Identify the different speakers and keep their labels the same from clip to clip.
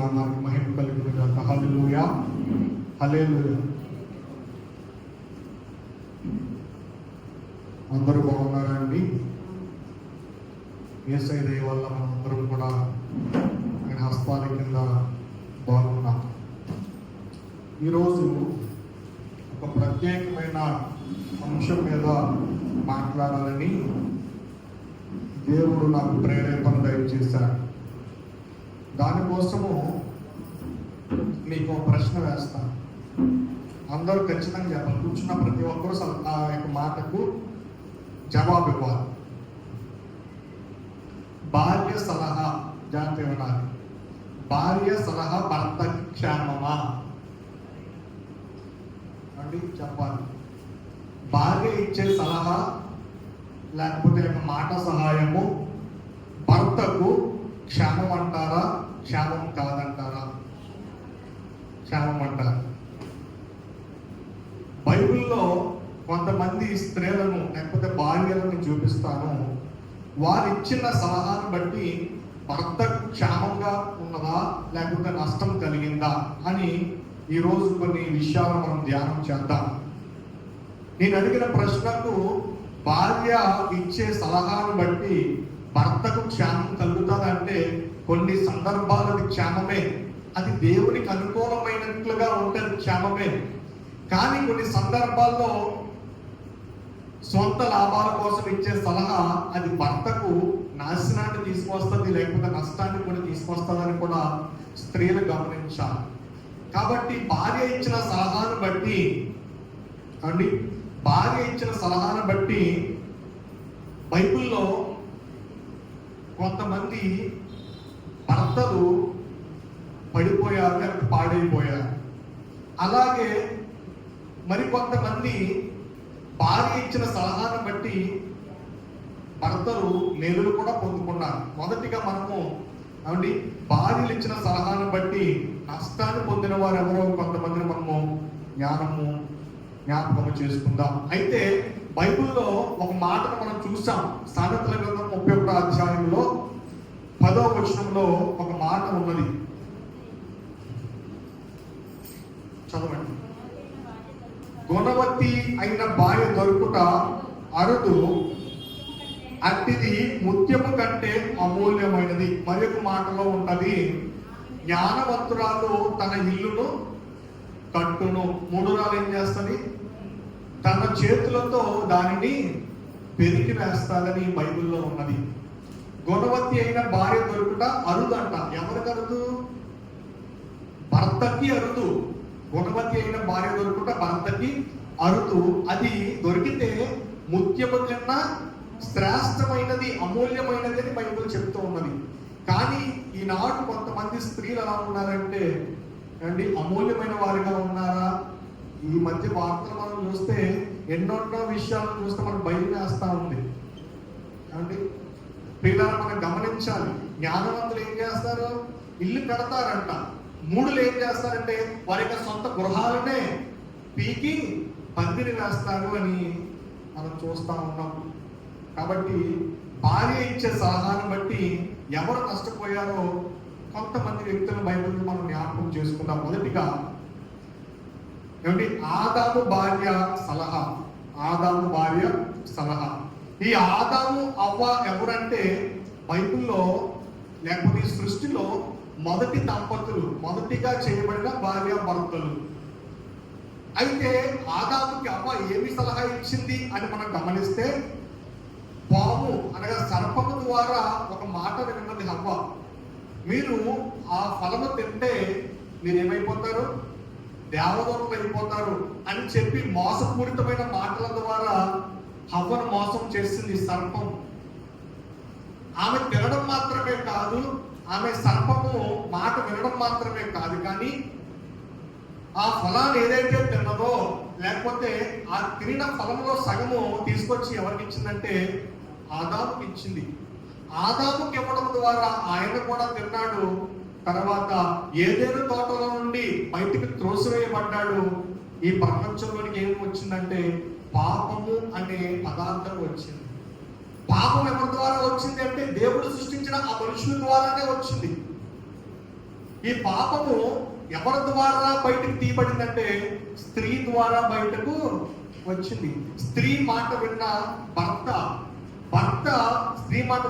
Speaker 1: నామానికి మహిమ కలుగునుగాక. హల్లెలూయా, హల్లెలూయా. అందరూ బాగున్నారండి? యేసయ్య దయ వల్ల మనందరం కూడా ఆయన హస్తాల కింద బాగున్నాం. ఈరోజు ఒక ప్రత్యేకమైన అంశం మీద మాట్లాడాలని దేవుడు నాకు ప్రేరేపణ దయచేశాడు. దానికోసము మీకు ఒక ప్రశ్న వేస్తాను. అందరూ ఖచ్చితంగా చెప్పాలి. కూర్చున్న ప్రతి ఒక్కరూ ఆ యొక్క మాటకు జవాబు ఇవ్వాలి. భార్య సలహా, జాగ్రత్త వినాలి. భార్య సలహా భర్త క్షేమమా అండి? చెప్పాలి. భార్య ఇచ్చే సలహా లేకపోతే మాట సహాయము భర్తకు క్షేమం అంటారా, క్షేమం కాదంటారా? క్షేమం అంటారు. బైబిల్లో కొంతమంది స్త్రీలను లేకపోతే భార్యలను చూపిస్తాను. వారు ఇచ్చిన సలహాను బట్టి భర్త క్షేమంగా ఉన్నదా లేకపోతే నష్టం కలిగిందా అని ఈరోజు కొన్ని విషయాలు మనం ధ్యానం చేద్దాం. నేను అడిగిన ప్రశ్నకు భార్య ఇచ్చే సలహాను బట్టి భర్తకు క్షేమం కలుగుతుందంటే కొన్ని సందర్భాలది క్షేమమే, అది దేవునికి అనుకూలమైనట్లుగా ఉంటుంది, క్షేమమే. కానీ కొన్ని సందర్భాల్లో సొంత లాభాల కోసం ఇచ్చే సలహా అది భర్తకు నాశనాన్ని తీసుకొస్తుంది, లేకపోతే నష్టాన్ని కూడా తీసుకొస్తుందని కూడా స్త్రీలు గమనించాలి. కాబట్టి భార్య ఇచ్చిన సలహాను బట్టి అండి, భార్య ఇచ్చిన సలహాను బట్టి బైబిల్లో కొంతమంది భర్తలు పడిపోయారు, లేకపోతే పాడైపోయారు. అలాగే మరికొంతమంది భార్య ఇచ్చిన సలహాను బట్టి భర్తలు మేలులు కూడా పొందుకున్నారు. మొదటిగా మనము అవండి భార్యలు ఇచ్చిన సలహాను బట్టి నష్టాన్ని పొందిన వారు ఎవరో కొంతమందిని మనము జ్ఞాపకం చేసుకుందాం. అయితే బైబిల్లో ఒక మాటను మనం చూసాం. సామెతల గ్రంథం 31వ అధ్యాయంలో 10వ వచనంలో ఒక మాట ఉన్నది. చదవండి. గుణవతి అయిన భార్య దొరుకుట అరుదు, అట్టిది ముత్యము కంటే అమూల్యమైనది. మరి ఒక మాటలో ఉంటది, జ్ఞానవంతురాలు తన ఇల్లును కట్టును, మూడురాలు ఏం చేస్తుంది? తన చేతులతో దానిని పెరికి వేస్తాదని బైబిల్లో ఉన్నది. గుణవతి అయిన భార్య దొరుకుట అరుదు అంట. ఎవరికి అరుదు? భర్తకి అరుదు. గుణవతి అయిన భార్య దొరుకుట భర్తకి అరుదు. అది దొరికితే ముత్యము కన్నా శ్రేష్టమైనది, అమూల్యమైనది అని బైబిల్ చెప్తూ ఉన్నది. కానీ ఈనాడు కొంతమంది స్త్రీలు ఎలా ఉన్నారంటే అండి, అమూల్యమైన వారిగా ఉన్నారా? ఈ మధ్య వార్తలు మనం చూస్తే ఎన్నో విషయాలను చూస్తే మనం భయం వేస్తా ఉంది అండి. పిల్లలు మనం గమనించాలి. జ్ఞానవంతులు ఏం చేస్తారు? ఇల్లు కడతారంట. మూడులు ఏం చేస్తారంటే వారి యొక్క సొంత గృహాలనే పీకి పందిరి వేస్తారు అని మనం చూస్తా ఉన్నాం. కాబట్టి భార్య ఇచ్చే సలహాను బట్టి ఎవరు నష్టపోయారో కొంతమంది వ్యక్తుల బైబిల్ మనం జ్ఞాపకం చేసుకుందాం. మొదటిగా ఏమిటి? ఆదాము భార్య సలహా. ఆదాము భార్య సలహా. ఈ ఆదాము అవ్వ ఎవరంటే బైబిల్లో లేకపోతే ఈ సృష్టిలో మొదటి దంపతులు, మొదటిగా చేయబడిన భార్య భర్తలు. అయితే ఆదాముకి అవ్వ ఏమి సలహా ఇచ్చింది అని మనం గమనిస్తే, పాము అనగా సర్పము ద్వారా ఒక మాట విన్నది అవ్వ. మీరు ఆ ఫలము తింటే మీరు ఏమైపోతారు? దేవదూతలు అయిపోతారు అని చెప్పి మోసపూరితమైన మాటల ద్వారా హవ్వను మోసం చేసింది సర్పం. ఆమె తినడం మాత్రమే కాదు, ఆమె సర్పము మాట వినడం మాత్రమే కాదు, కానీ ఆ ఫలాన్ని ఏదైతే తిన్నదో లేకపోతే ఆ తిరిగిన ఫలంలో సగము తీసుకొచ్చి ఎవరికి ఇచ్చిందంటే ఆదాముకి ఇచ్చింది. ఆదాముకి ఇవ్వడం ద్వారా ఆయన కూడా తిన్నాడు. తర్వాత ఏదేను తోటలో నుండి బయటికి త్రోసివేయబడ్డాడు. ఈ ప్రపంచంలోనికి ఏం వచ్చిందంటే పాపము అనే పదార్థం వచ్చింది. పాపం ఎవరి ద్వారా వచ్చింది అంటే దేవుడు సృష్టించిన ఆ మనుషుల ద్వారానే వచ్చింది. ఈ పాపము ఎవరి ద్వారా బయటకు తీయబడిందంటే స్త్రీ ద్వారా బయటకు వచ్చింది. స్త్రీ మాట విన్న భర్త స్త్రీ మాట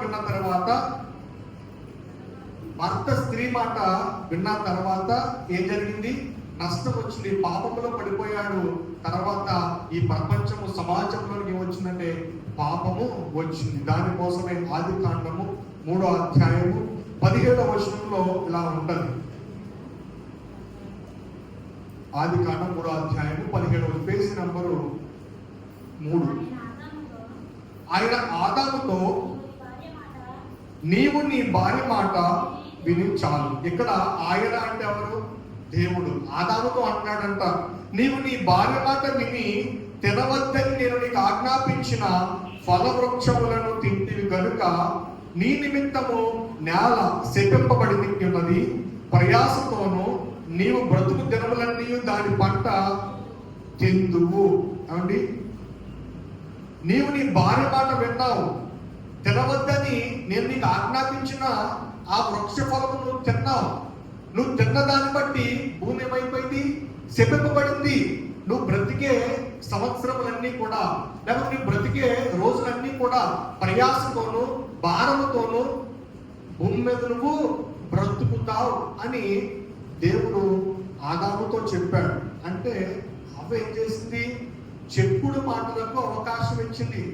Speaker 1: విన్న తర్వాత ఏం జరిగింది? నష్టం వచ్చింది, పాపంలో పడిపోయాడు. తర్వాత ఈ ప్రపంచము సమాజంలోకి ఏమొచ్చిందంటే పాపము వచ్చింది. దానికోసమే ఆదికాండము 3వ అధ్యాయము 17వ వచనంలో ఇలా ఉంటది. ఆదికాండం 3వ అధ్యాయము 17వ పేజీ నంబరు 3. ఆయన ఆదాముతో నీవు నీ భార్య మాట విని చాలు. ఇక్కడ ఆయన అంటే ఎవరు? దేవుడు. ఆదాముతో అంటున్నాడంట, నీవు నీ భార్య మాట విని తినవద్దని నేను నీకు ఆజ్ఞాపించిన ఫలవృక్షములను తింటివి గనుక నీ నిమిత్తము నేల శపింపబడి ఉన్నది. ప్రయాసతోను నీవు బ్రతుకు దినములన్నీ దాని పంట తిందువు. ఏమండి, నీవు నీ భార్య మాట విన్నావు, తినవద్దని నేను నీకు ఆజ్ఞాపించిన ఆ వృక్ష ఫలము నువ్వు తిన్నావు. నువ్వు తిన్న దాన్ని బట్టి భూమి ఏమైపోయింది? శపింపబడింది. నువ్వు బ్రతికే సంవత్సరములన్నీ కూడా, లేకపోతే నువ్వు బ్రతికే రోజులన్నీ కూడా ప్రయాసతోను భారముతోను భూమి మీద నువ్వు బ్రతుకుతావు అని దేవుడు ఆదాముతో చెప్పాడు. అంటే అవ్వ ఏం చేసింది? చెప్పుడు మాటలకు అవకాశం ఇచ్చింది.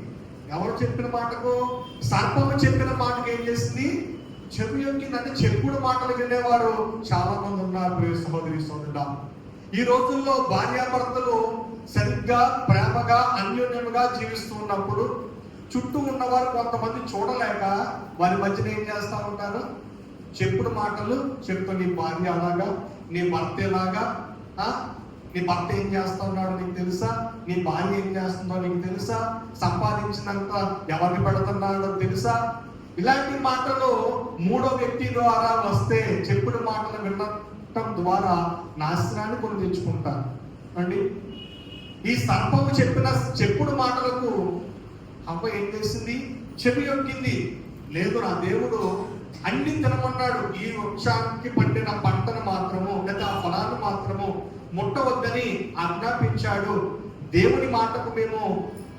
Speaker 1: ఎవరు చెప్పిన మాటకు? సర్పము చెప్పిన మాటకు ఏం చేసింది? చెవి యొక్కింది. అంటే చెప్పుడు మాటలు వినేవారు చాలా మంది ఉన్నారు. ప్రియ సహోదరి సోదరుడా, ఈ రోజుల్లో భార్యాభర్తలు సరిగ్గా ప్రేమగా అన్యోన్యముగా జీవిస్తూ ఉన్నప్పుడు చుట్టూ ఉన్నవారు కొంతమంది చూడలేక వారి మధ్యన ఏం చేస్తూ ఉంటారు? చెప్పుడు మాటలు చెప్తూ, నీ భార్య అలాగా, నీ భర్త ఎలాగా, నీ భర్త ఏం చేస్తా ఉన్నాడో నీకు తెలుసా? నీ భార్య ఏం చేస్తుందో నీకు తెలుసా? సంపాదించినంత ఎవరిని పెడుతున్నాడో తెలుసా? ఇలాంటి మాటలు మూడో వ్యక్తి ద్వారా వస్తే చెప్పుడు మాటలు వినటం ద్వారా నాశనాన్ని కొని తెచ్చుకుంటారు అండి. ఈ సర్పము చెప్పిన చెప్పుడు మాటలకు అవ్వ ఏం చేసింది? చెవి యొక్కింది. లేదు, నా దేవుడు అన్ని తినమన్నాడు, ఈ వృక్షానికి పండిన పంటను మాత్రము లేదా ఆ ఫలాన్ని మాత్రము ముట్టవద్దని ఆజ్ఞాపించాడు. దేవుని మాటకు మేము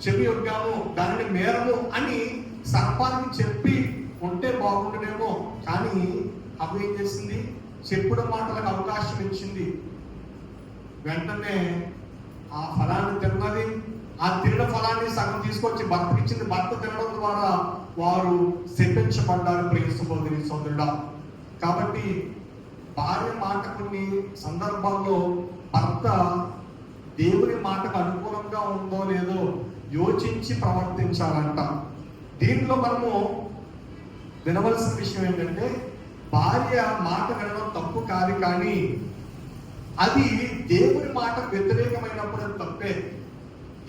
Speaker 1: చెవి యొగ్గాము, దానిని మేరము అని సర్పానికి చెప్పి ఉంటే బాగుండేమో. కానీ అవి ఏం చేసింది? చెప్పుడు మాటలకు అవకాశం ఇచ్చింది. వెంటనే ఆ ఫలాన్ని తిన్నది. ఆ తిన్న ఫలాన్ని సగం తీసుకొచ్చి భర్తకి ఇచ్చింది. భర్త తినడం ద్వారా వారు శపించబడ్డారు. ప్రియ సహోదరి సోదరుడా, కాబట్టి భార్య మాట కొన్ని సందర్భాల్లో భర్త దేవుని మాటకు అనుకూలంగా ఉందో లేదో యోచించి ప్రవర్తించాలంట. దీంట్లో మనము వినవలసిన విషయం ఏంటంటే, భార్య మాట వినడం తప్పు కాదు, కానీ అది దేవుని మాటకు వ్యతిరేకమైనప్పుడు అది తప్పే.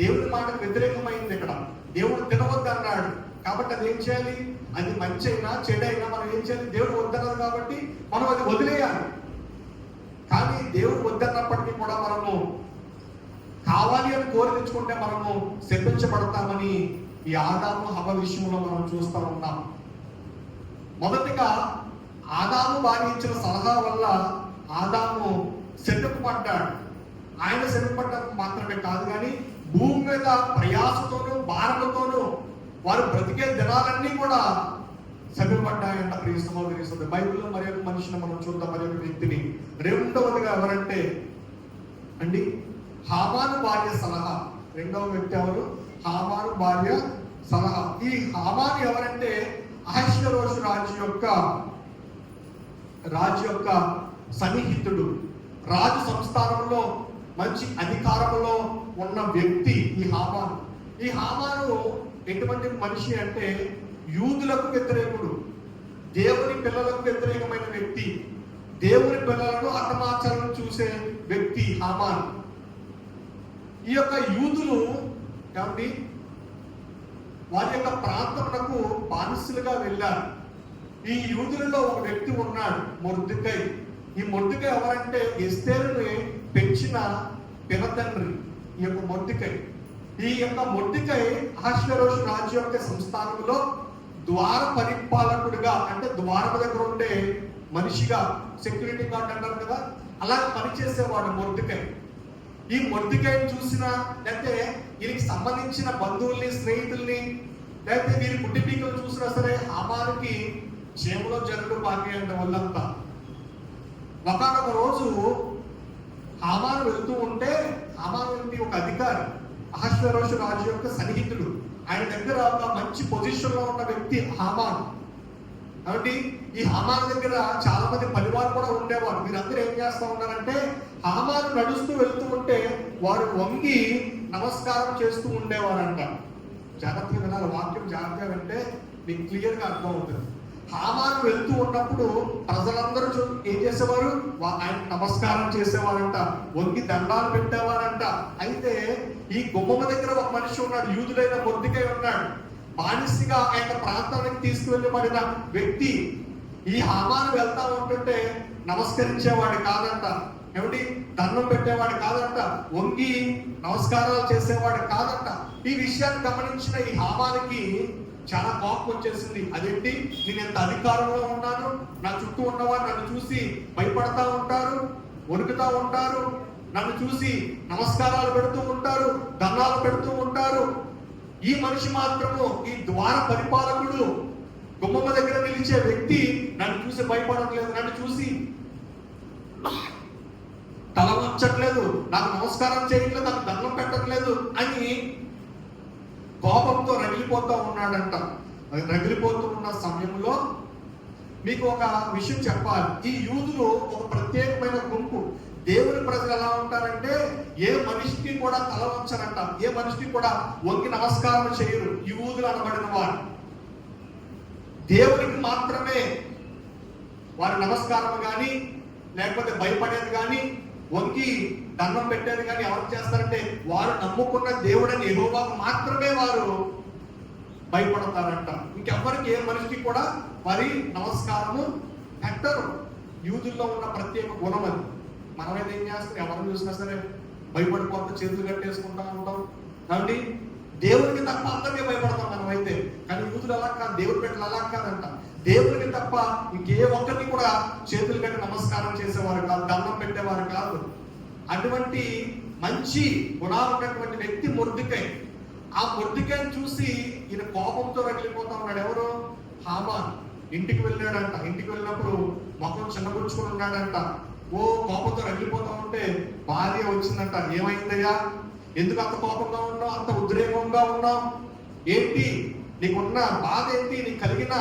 Speaker 1: దేవుని మాటకు వ్యతిరేకమైంది. ఇక్కడ దేవుడు తినవద్దు అన్నాడు కాబట్టి అది ఏం చేయాలి? అది మంచి అయినా చెడైనా మనం ఏం చేయాలి? దేవుడు వద్దన్నారు కాబట్టి మనం అది వదిలేయాలి. కానీ దేవుడు వద్దన్నప్పటికీ కూడా మనము కావాలి అని కోరి తెచ్చుకుంటే మనము శపించబడతామని ఈ ఆదాము హవ్వ విషయంలో మనం చూస్తూ ఉన్నాం. మొదటిగా ఆదాము భార్య ఇచ్చిన సలహా వల్ల ఆదాము శపింపబడ్డాడు. ఆయన శపింపబడ్డం మాత్రమే కాదు, కానీ భూమి మీద ప్రయాసతోనూ భారముతోనూ వారు బ్రతికే దినాలన్నీ కూడా శపింపబడ్డాయంట. ప్రియ సహోదరి సోదరుడు, బైబిల్లో మరి ఒక మనిషిని మనం చూద్దాం, మరి ఒక వ్యక్తిని. రెండవదిగా ఎవరంటే అండి, హామాను భార్య సలహా. రెండవ వ్యక్తి ఎవరు? హామాను భార్య సలహా. ఈ హామాను ఎవరంటే అహష్వేరోషు రాజు యొక్క సన్నిహితుడు. రాజు సంస్థానంలో మంచి అధికారంలో ఉన్న వ్యక్తి ఈ హామాను. ఈ హామాను ఎటువంటి మనిషి అంటే యూదులకు వ్యతిరేకుడు, దేవుని పిల్లలకు వ్యతిరేకమైన వ్యక్తి, దేవుని పిల్లలను అతమార్చాలను చూసే వ్యక్తి హామాను. ఈ యొక్క యూదులు కాబట్టి వారి యొక్క ప్రాంతమునకు బానిసలుగా వెళ్ళారు. ఈ యూదులలో ఒక వ్యక్తి ఉన్నాడు, మొర్దెకై. ఈ మొర్దెకై ఎవరంటే ఎస్తేరుని పెంచిన పినతండ్రి ఈ యొక్క మొర్దెకై. ఈ యొక్క మొర్దెకై అహష్వేరోషు రాజు యొక్క సంస్థానంలో ద్వార పరిపాలకుడిగా, అంటే ద్వారం దగ్గర ఉండే మనిషిగా సెక్యూరిటీ గార్డ్ అంటారు కదా, అలా పనిచేసేవాడు మొర్దెకై. ఈ మొర్దెకైని చూసిన, లేకపోతే వీరికి సంబంధించిన బంధువుల్ని, స్నేహితుల్ని, లేకపోతే వీరి కుటుంబీకులు చూసినా సరే హామానుకి చేములో జరుడు బాకీ అంటే వాళ్ళంతా. ఒకనొక రోజు హామాను వెళ్తూ ఉంటే, హామాను ఒక అధికారి, అహష్వేరోషు రాజు యొక్క సన్నిహితుడు, ఆయన దగ్గర ఒక మంచి పొజిషన్ లో ఉన్న వ్యక్తి హామాను. కాబట్టి ఈ హామాను దగ్గర చాలా మంది పనివారు కూడా ఉండేవారు. మీరందరూ ఏం చేస్తూ ఉన్నారంటే, హామాను నడుస్తూ వెళ్తూ ఉంటే వారు వంగి నమస్కారం చేస్తూ ఉండేవారంట. జాగ్రత్తగా వినాలి, వాక్యం జాగ్రత్తగా వింటే మీకు క్లియర్ గా అర్థం అవుతుంది. హామాను వెళ్తూ ఉన్నప్పుడు ప్రజలందరూ ఏం చేసేవారు, ఆయన నమస్కారం చేసేవారంట, వంగి దండాలు పెట్టేవారంట. అయితే ఈ గుమ్మమ దగ్గర ఒక మనిషి ఉన్నాడు, యూదుడైన మొర్దెకై ఉన్నాడు. బానిసగా ఆయన ప్రాంతానికి తీసుకువెళ్ళబడిన వ్యక్తి. ఈ హామాను వెళ్తా ఉంటుంటే నమస్కరించేవాడు కాదంట, ఏమిటి దండం పెట్టేవాడు కాదంట, వంగి నమస్కారాలు చేసేవాడు కాదంట. ఈ విషయాన్ని గమనించిన ఈ హామానికి చాలా కోపం వచ్చేసింది. అదేంటి, నేను ఎంత అధికారంలో ఉన్నాను, నా చుట్టూ ఉన్నవారు నన్ను చూసి భయపడతా ఉంటారు, వణుకుతా ఉంటారు, నన్ను చూసి నమస్కారాలు పెడుతూ ఉంటారు, దండాలు పెడుతూ ఉంటారు. ఈ మనిషి మాత్రము, ఈ ద్వార పరిపాలకుడు, గుమ్మమ్మ దగ్గర నిలిచే వ్యక్తి నన్ను చూసి భయపడట్లేదు, నన్ను చూసి తల వంచట్లేదు, నాకు నమస్కారం చేయట్లేదు, నాకు దండం పెట్టట్లేదు అని కోపంతో రగిలిపోతూ ఉన్నాడంట. రగిలిపోతూ ఉన్న సమయంలో మీకు ఒక విషయం చెప్పాలి. ఈ యూదులు ఒక ప్రత్యేకమైన గుంపు. దేవుని ప్రజలు ఎలా ఉంటారంటే, ఏ మనిషికి కూడా తల వంచరంట, ఏ మనిషికి కూడా వంగి నమస్కారం చేయరు. యూదులు అనబడిన వారు దేవునికి మాత్రమే వారి నమస్కారం కానీ, లేకపోతే భయపడేది కానీ, వంగి దండం పెట్టేది కానీ ఎవరు చేస్తారంటే, వారు నమ్ముకున్న దేవుడని యెహోవాకు మాత్రమే వారు భయపడతారంట. ఇంకెవ్వరికి, ఏ మనిషికి కూడా వారి నమస్కారము పెట్టరు. యూదుల్లో ఉన్న ప్రత్యేక గుణం అది. మనమైతే ఏం చేస్తాం, ఎవరిని చూసినా సరే భయపడిపోతే చేతులు కట్టేసుకుంటా ఉంటాం. కాబట్టి దేవుడికి తప్ప అందరికీ భయపడతాం మనమైతే. కానీ యూదులు అలా కాదు, దేవుడి బిడ్డలు అలా కాదంట. దేవుడికి తప్ప ఇంకే ఒక్కరిని కూడా చేతులు కట్టి నమస్కారం చేసేవారు కాదు, దండం పెట్టేవారు కాదు. అటువంటి మంచి గుణాలు ఉన్నటువంటి వ్యక్తి మొర్దెకై. ఆ మొర్దెకైని చూసి ఈయన కోపంతో రగిలిపోతా ఉన్నాడు. ఎవరు? హామాన్. ఇంటికి వెళ్ళాడంట. ఇంటికి వెళ్ళినప్పుడు ముఖం చిన్నపుచ్చుకొని ఉన్నాడంట. ఓ కోపంతో రగిలిపోతా ఉంటే భార్య వచ్చిందంట. ఏమైందయ్యా, ఎందుకు అంత కోపంగా ఉన్నావు, అంత ఉద్రేకంగా ఉన్నావు, ఏంటి నీకున్న బాధ ఏంటి, నీకు కలిగిన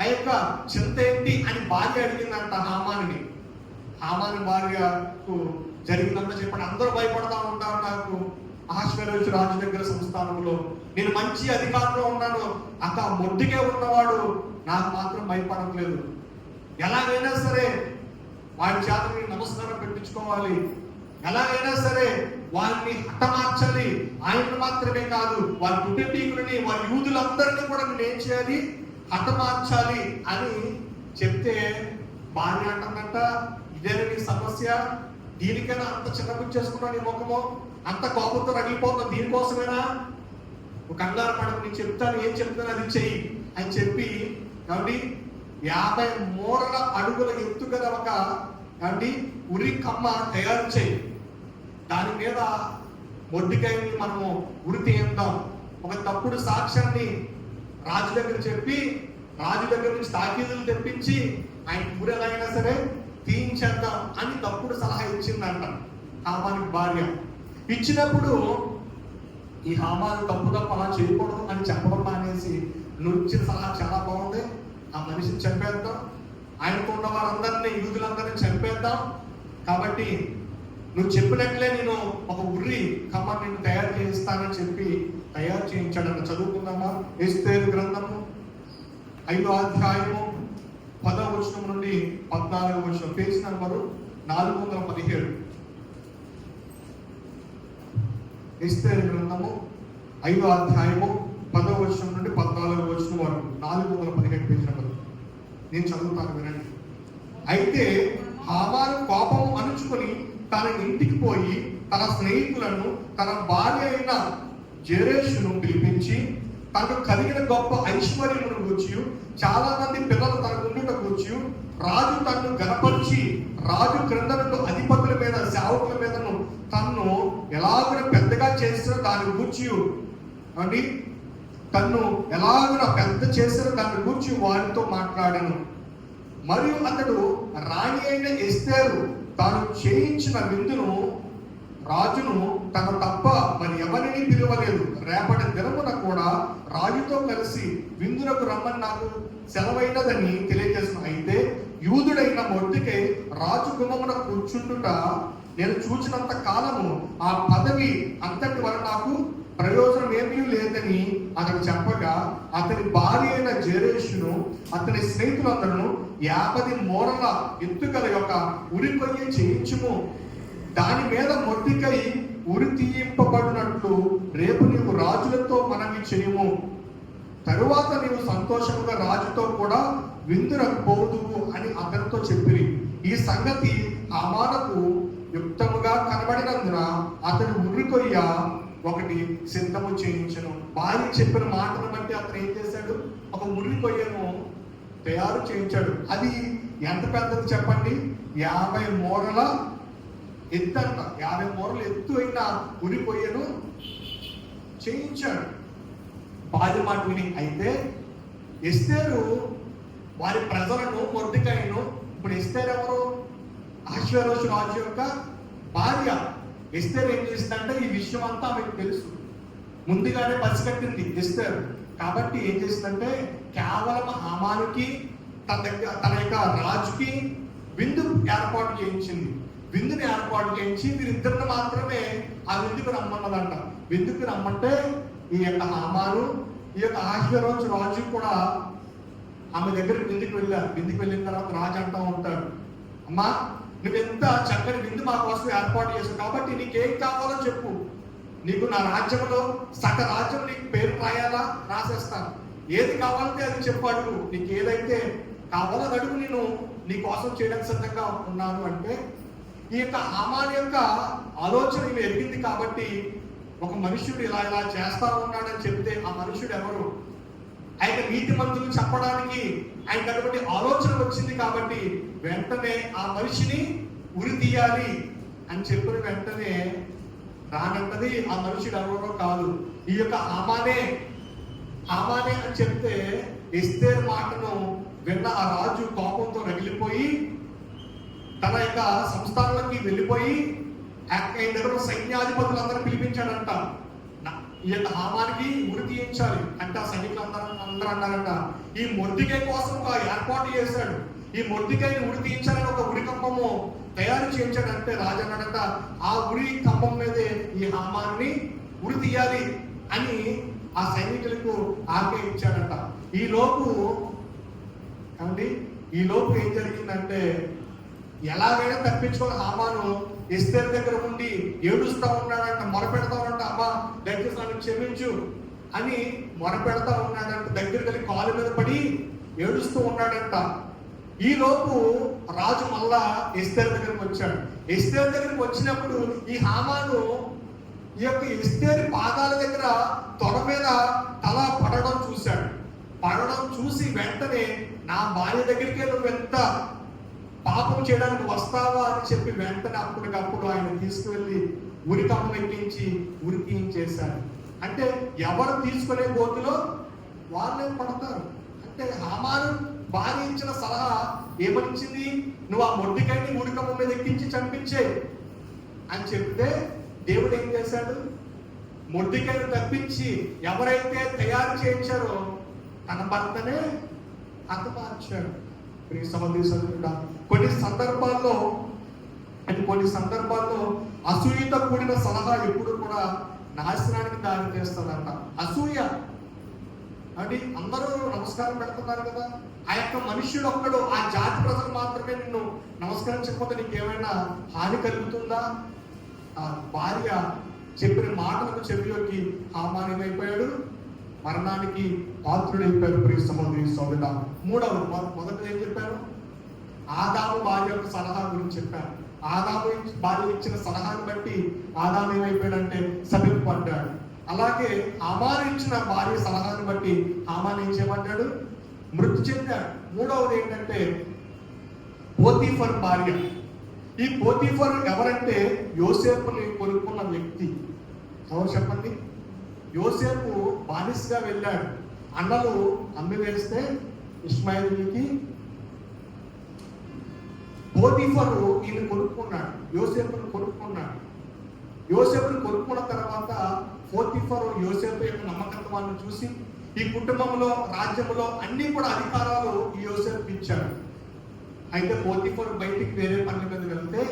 Speaker 1: ఆ యొక్క చింత ఏంటి అని భార్య అడిగిందంట హామానుని. హామాను భార్యకు జరిగిందంతా చెప్పండి. అందరూ భయపడతా ఉంటారు. నాకు అహష్వేరోషు రాజు దగ్గర సంస్థానంలో నేను మంచి అధికారంలో ఉన్నాను, అక్క మొర్దెకై ఉన్నవాడు నాకు మాత్రం భయపడట్లేదు. ఎలాగైనా సరే వారి చేత నేను నమస్కారం పెట్టించుకోవాలి, ఎలాగైనా సరే వారిని హతమార్చాలి. ఆయన్ని మాత్రమే కాదు, వారి కుటుంబీకులని, వారి యూదులందరినీ కూడా నేను ఏం చేయాలి, హతమార్చాలి అని చెప్తే భార్య అంటుందంట, ఇదే నీ సమస్య, దీనికైనా అంత చిన్నపుచ్చేసుకున్నావు నీ ముఖము, అంత కోపంతో రగిలిపోతున్నావు, దీనికోసమేనా, ఒక కంగారు పడకు, నేను చెప్తాను, ఏం చెప్తాను అది చెయ్యి అని చెప్పి, కాబట్టి 50 మూరల అడుగుల ఎత్తు గల ఒక ఉరి కమ్మ తయారు చేయి, దాని మీద మొర్దెకైని మనము ఉరి తీద్దాం, ఒక తప్పుడు సాక్ష్యాన్ని రాజు దగ్గర చెప్పి, రాజు దగ్గర నుంచి తాకీదులు తెప్పించి ఆయన ఊరు ఎలాగైనా సరే తీయించేద్దాం అని తప్పుడు సలహా ఇచ్చిందంట హామానుకి భార్య. ఇచ్చినప్పుడు ఈ హామాను తప్పుగా అలా చేయకూడదు అని చెప్పడం మానేసి, నువ్వు ఇచ్చిన సలహా చాలా బాగుంది, ఆ మనిషిని చంపేద్దాం, ఆయనకు ఉన్న వారందరినీ, యూదులందరినీ చంపేద్దాం, కాబట్టి నువ్వు చెప్పినట్లే నేను ఒక ఉర్రి కమ్మని నేను తయారు చేయిస్తానని చెప్పి తయారు చేయించాడని. చదువుకుందామా? ఎస్తేరు గ్రంథము 5వ అధ్యాయము 10వ వచనం నుండి 14వ వచనం, పేజ్ నంబరు 417. ఎస్తేరు గ్రంథము 5వ అధ్యాయము 10వ వచనం నుండి 14వ వచనం వరకు, 417 పేజ్ నంబరు. నేను చదువుతాను, వినండి. అయితే హామాను కోపము అణుచుకొని తన ఇంటికి పోయి తన స్నేహితులను, తన భార్య అయిన జెరెషును పిలిపించి, తనకు కలిగిన గొప్ప ఐశ్వర్యమును గూర్చి, చాలా మంది పిల్లలు తనకు ఉండుట గూర్చి, రాజు తన్ను గనపరిచి రాజు క్రింద నుండి అధిపతుల మీద సేవకుల మీదను తన్ను ఎలాగున పెద్దగా చేసిన దాని గూర్చి అండి తన్ను ఎలాగున పెద్ద చేసిన దాని గూర్చి వారితో మాట్లాడాను. మరియు అతడు రాణి అయిన ఎస్తేరు తాను చేయించిన విందును రాజును తన తప్ప మరి ఎవరిని పిలవలేదు. రేపటి దినమున కూడా రాజుతో కలిసి విందులకు రమ్మని నాకు సెలవైనదని తెలియజేసిన. అయితే యూదుడైన మొర్దెకై రాజు గుమ్మమున కూర్చుండుట నేను చూచినంత కాలము ఆ పదవి అంతటి వల్ల నాకు ప్రయోజనం ఏమీ లేదని అతను చెప్పగా, అతని భార్య అయిన జెరెషును అతని స్నేహితులందరూ 50 మూరల ఎత్తుగల యొక్క ఉరికొయ్య చేయించుము, దాని మీద మొర్దెకై ఉరి తీయింపబడినట్లు రేపు నీవు రాజులతో మనవి చేయము, తరువాత నీవు సంతోషముగా రాజుతో కూడా విందులకు పోదువు అని అతనితో చెప్పిరి. ఈ సంగతి హామానుకు యుక్తముగా కనబడినందున అతను ఉరికొయ్య ఒకటి సిద్ధము చేయించను. భార్య చెప్పిన మాటను బట్టి అతను ఏం చేశాడు? ఒక ఉరికొయ్యను తయారు చేయించాడు. అది ఎంత పెద్దది చెప్పండి? 50 మూరల ఎత్తు అంట. 50 మూరల ఎత్తు అయిన ఉరికొయ్యను చేయించాడు భార్య మాట విని. అయితే ఎస్తేరు వారి ప్రజలను మొర్దెకైను, ఇప్పుడు ఎస్తేరు ఎవరు? అహష్వేరోషు రాజు యొక్క భార్య. ఎస్తేరు ఏం చేసిందంటే ఈ విషయం అంతా ఆమెకు తెలుసు, ముందుగానే పసిగట్టింది ఎస్తేరు. కాబట్టి ఏం చేసిందంటే కేవలం హామానుకి తన యొక్క రాజుకి విందు ఏర్పాటు చేయించింది. విందుని ఏర్పాటు చేయించి వీరిద్దరిని మాత్రమే ఆ విందుకు రమ్మన్నదంట. విందుకు రమ్మంటే ఈ యొక్క హామాను, ఈ యొక్క అహష్వేరోషు రాజు కూడా ఆమె దగ్గరికి విందుకు వెళ్ళారు. విందుకు వెళ్ళిన తర్వాత రాజు అంటూ ఉంటాడు, అమ్మా నువ్వెంత చక్కని విందు మా కోసం ఏర్పాటు చేసావు, కాబట్టి నీకేం కావాలో చెప్పు, నీకు నా రాజ్యంలో సగ రాజ్యం నీకు పేరు రాయాలా, రాసేస్తాను, ఏది కావాలంటే అది చెప్పు, అడుగు, నీకు ఏదైతే కావాలో అడుగు, నేను నీ కోసం చేయడానికి సిద్ధంగా ఉన్నాను. అంటే ఈ యొక్క హామాను యొక్క ఆలోచన ఇవి ఎరిగింది. కాబట్టి ఒక మనుష్యుడు ఇలా ఇలా చేస్తా ఉన్నాడని చెప్తే ఆ మనుష్యుడు ఎవరు? ఆయన నీతి మంతులు చెప్పడానికి ఆయన కాబట్టి ఆలోచన వచ్చింది. కాబట్టి వెంటనే ఆ మనిషిని ఉరి తీయాలి అని చెప్పిన వెంటనే రానంటది ఆ మనుషుడు ఎవరో కాదు, ఈ యొక్క హామానే అని చెప్తే ఎస్తేరు మాటను విన్న ఆ రాజు కోపంతో రగిలిపోయి తన యొక్క సంస్థానాలకి వెళ్ళిపోయి దగ్గర సైన్యాధిపతులందరూ పిలిపించాడంట. ఈ యొక్క హామానికి ఉరి తీయించాలి అంటే ఆ సైనికులందరూ అన్నారంట, ఈ మొర్దెకై కోసం ఒక ఏర్పాటు చేశాడు, ఈ మొర్దెకైని ఉరి తీయించాలని ఒక ఉరి కంపము తయారు చేయించాడంటే రాజు అన్నాడంట, ఆ ఉరి కంపం మీదే ఈ హామాన్ని ఉరి తీయాలి అని ఆ సైనికులకు ఆజ్ఞ ఇచ్చాడంట. ఈ లోపు ఏం జరిగిందంటే ఎలాగైనా తప్పించుకొని హామాను ఎస్తేరు దగ్గర ఉండి ఏడుస్తూ ఉన్నాడంట, మొరపెడతా ఉంటా, అమ్మా దయచేసి నన్ను క్షమించు అని మొరపెడతా ఉన్నాడంట. దగ్గర కలిగి కాలు మీద పడి ఏడుస్తూ ఉన్నాడంట. ఈ లోపు రాజు మళ్ళా ఎస్తేరు దగ్గరికి వచ్చాడు. ఎస్తేరు దగ్గరికి వచ్చినప్పుడు ఈ హామాను ఈ యొక్క ఎస్తేరు పాదాల దగ్గర తొడ మీద తల పడడం చూశాడు. పడడం చూసి వెంటనే నా భార్య దగ్గరికే నువ్వు ఎంత పాపం చేయడానికి వస్తావా అని చెప్పి వెంటనే అప్పటికప్పుడు ఆయన తీసుకువెళ్ళి ఉరికమ్మ ఎక్కించి ఉరి తీయించేశాడు. అంటే ఎవరు తీసుకునే గోతులో వాళ్ళే పడతారు. అంటే హామాను భార్య ఇచ్చిన సలహా ఏమనిచ్చింది? నువ్వు ఆ మొర్దెకైని ఉరికమ్మ మీద ఎక్కించి చంపించే అని చెప్తే దేవుడు ఏం చేశాడు? మొర్దెకైని తప్పించి ఎవరైతే తయారు చేయించారో తన భర్తనే హతమార్చాడు. కొన్ని సందర్భాల్లో అసూయతో కూడిన సలహా ఎప్పుడు కూడా నాశనానికి దారి చేస్తుందంట. అసూయ అంటే అందరూ నమస్కారం పెడుతున్నారు కదా, ఆ యొక్క మనుష్యుడు ఒక్కడు, ఆ జాతి ప్రజలు మాత్రమే నిన్ను నమస్కరించకపోతే నీకేమైనా హాని కలుగుతుందా? ఆ భార్య చెప్పిన మాటలకు చెవిలోకి హామాను ఏమైపోయాడు? మరణానికి పాత్రుడైపోయాడు. ప్రియ సహోదరి సోదరుల, మొదటి ఏం చెప్పాను? ఆదాము భార్య యొక్క సలహా గురించి చెప్పాను. ఆదాము భార్య ఇచ్చిన సలహాను బట్టి ఆదాము ఏమైపోయాడంటే శపింపబడ్డాడు. అలాగే హామాను ఇచ్చిన భార్య సలహాను బట్టి హామాను ఏం చేయబడ్డాడు? మృతి చెందాడు. మూడవది ఏంటంటే పోతీఫర్ భార్య. ఈ పోతీఫర్ ఎవరంటే యోసేపుని కొనుక్కున్న వ్యక్తి. ఎవరు చెప్పండి? యోసేపు బానిసగా వెళ్ళాడు. అన్నలు అమ్మి వేస్తే ఇష్మాయిలుకి పోతీఫరు ఈయన కొనుక్కున్నాడు, యోసేపుని కొనుక్కున్నాడు. యోసేపుని కొనుక్కున్న తర్వాత పోతీఫరు యోసేపు యొక్క నమ్మకత్వాన్ని చూసి ఈ కుటుంబంలో, రాజ్యంలో అన్ని కూడా అధికారాలు ఈ యోసేపుకి ఇచ్చాడు. అయితే పోతీఫర్ బయటికి వేరే పనుల మీద వెళ్తే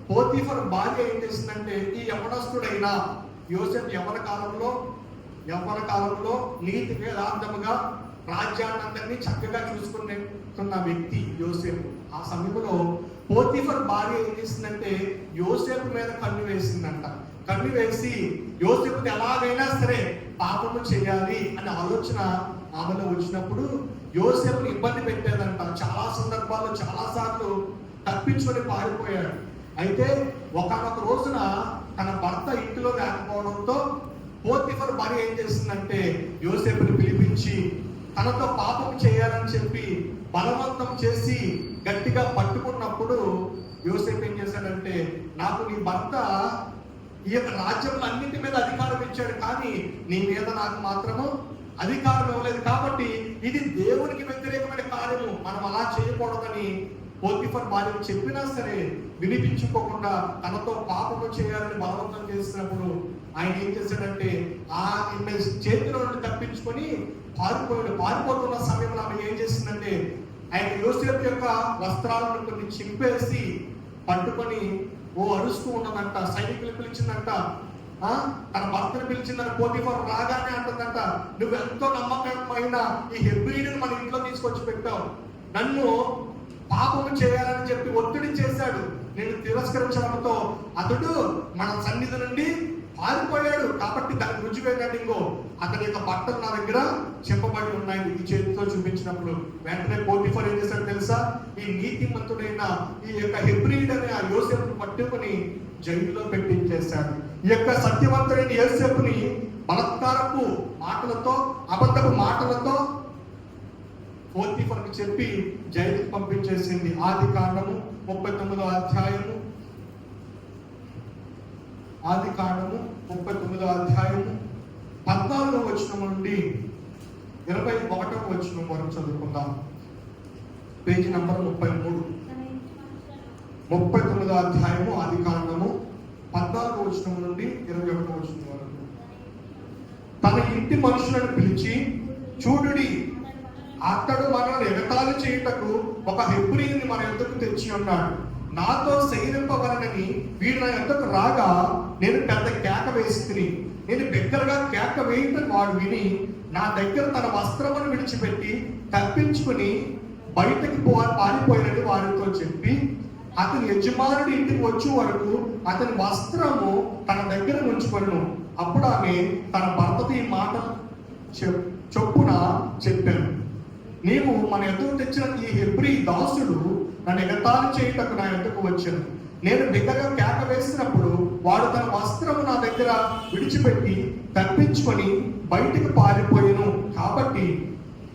Speaker 1: పోతీఫర్ భార్య ఏం చేసిందంటే, ఈ యవనస్తుడైన యోసేపు యవ్వన కాలంలో నీతి వేదాంతముగా రాజ్యాన్నందరినీ చక్కగా చూసుకున్న వ్యక్తి యోసేపు. ఆ సమయంలో పోతీఫర్ భార్య ఏం చేసిందంటే యోసేపు మీద కన్ను వేసిందంట. కన్ను వేసి యోసేపుని ఎలాగైనా సరే పాపము చేయాలి అనే ఆలోచన ఆమెలో వచ్చినప్పుడు యోసేపుని ఇబ్బంది పెట్టేదంట. చాలా సందర్భాల్లో చాలా సార్లు తప్పించుకొని పారిపోయాడు. అయితే ఒకానొక రోజున తన భర్త ఇంటిలో లేకపోవడంతో పోతీఫర్ భార్య ఏం చేసిందంటే యోసేపుని పిలిపించి తనతో పాపం చేయాలని చెప్పి బలవంతం చేసి గట్టిగా పట్టుకున్నప్పుడు యోసేపు ఏం చేశాడంటే, నాకు నీ భర్త ఈ యొక్క రాజ్యంలో అన్నింటి మీద అధికారం ఇచ్చాడు, కానీ నీ మీద నాకు మాత్రము అధికారం ఇవ్వలేదు, కాబట్టి ఇది దేవునికి వ్యతిరేకమైన కార్యము, మనం అలా చేయకూడదని పోతీఫర్ భార్య చెప్పినా సరే వినిపించుకోకుండా తనతో పాపము చేయాలని బలవంతం చేసినప్పుడు ఆయన ఏం చేశాడంటే ఆ చేతిలో నుండి తప్పించుకొని పారిపోతున్న సమయంలో ఆమె ఏం చేసిందంటే ఆయన యోసేపు యొక్క వస్త్రాలను కొన్ని చింపేసి పట్టుకొని అరుస్తూ ఉన్నదంట. సైనికులు పిలిచిందంట, తన భర్తను పిలిచిందని పోతీఫర్ రాగానే అంటుందంట, నువ్వు ఎంతో నమ్మకమైన ఈ హెబ్రీయుడిని మన ఇంట్లో తీసుకొచ్చి పెట్టావు, నన్ను పాపము చేయాలని చెప్పి ఒత్తిడి చేశాడు, నేను తిరస్కరించడంతో అతడు మన సన్నిధి నుండి పారిపోయాడు, కాబట్టి దానికి రుజువు ఏంటంటే ఇంకో అతని యొక్క బట్టలు నా దగ్గర చెప్పబడి ఉన్నాయి, ఈ చేతితో చూపించినప్పుడు వెంటనే పోతీఫర్ ఏం చేశాడు తెలుసా, ఈ నీతిమంతుడైన ఈ యొక్క హెబ్రీయుడు అనే ఆ యోసేపును పట్టుకుని జైల్లో పెట్టించేశాడు. ఈ యొక్క సత్యవంతుడైన యోసేపుని బలత్కారపు మాటలతో, అబద్ధపు మాటలతో పోతీఫర్కి చెప్పి జైలుకి పంపించేసింది. ఆదికాండము 39వ అధ్యాయము 14వ వచనం నుండి 21వ వచనం వరకు చదువుకుందాం. Page number 33. 39వ అధ్యాయము ఆదికాండము 14వ వచనం నుండి 21వ వచనం వరకు. తన ఇంటి మనుషులను పిలిచి, చూడుడి, అతడు మనల్ని ఎగతాళి చేయుటకు ఒక హెబ్రీయుని మన యొద్దకు తెచ్చి ఉన్నాడు, నాతో శయనింపవలనని వీడు నా యొద్దకు రాగా నేను పెద్ద కేక వేసి, నేను బిగ్గరగా కేక వేయటం వాడు విని నా దగ్గర తన వస్త్రమును విడిచిపెట్టి తప్పించుకుని బయటకి పారిపోయినని వారితో చెప్పి అతని యజమానుడి ఇంటికి వచ్చే వరకు అతని వస్త్రము తన దగ్గర ఉంచుకొను. అప్పుడు ఆమె తన భర్తతో ఈ మాట చొప్పున చెప్పాను, నీవు మన ఎదురు తెచ్చిన ఈ హెబ్రీ దాసుడు నన్ను ఎగతాళి చేయుటకు నా ఎదుకు వచ్చాను. నేను బిగ్గరగా కేక వేసినప్పుడు వాడు తన వస్త్రము నా దగ్గర విడిచిపెట్టి తప్పించుకొని బయటికి పారిపోయాను. కాబట్టి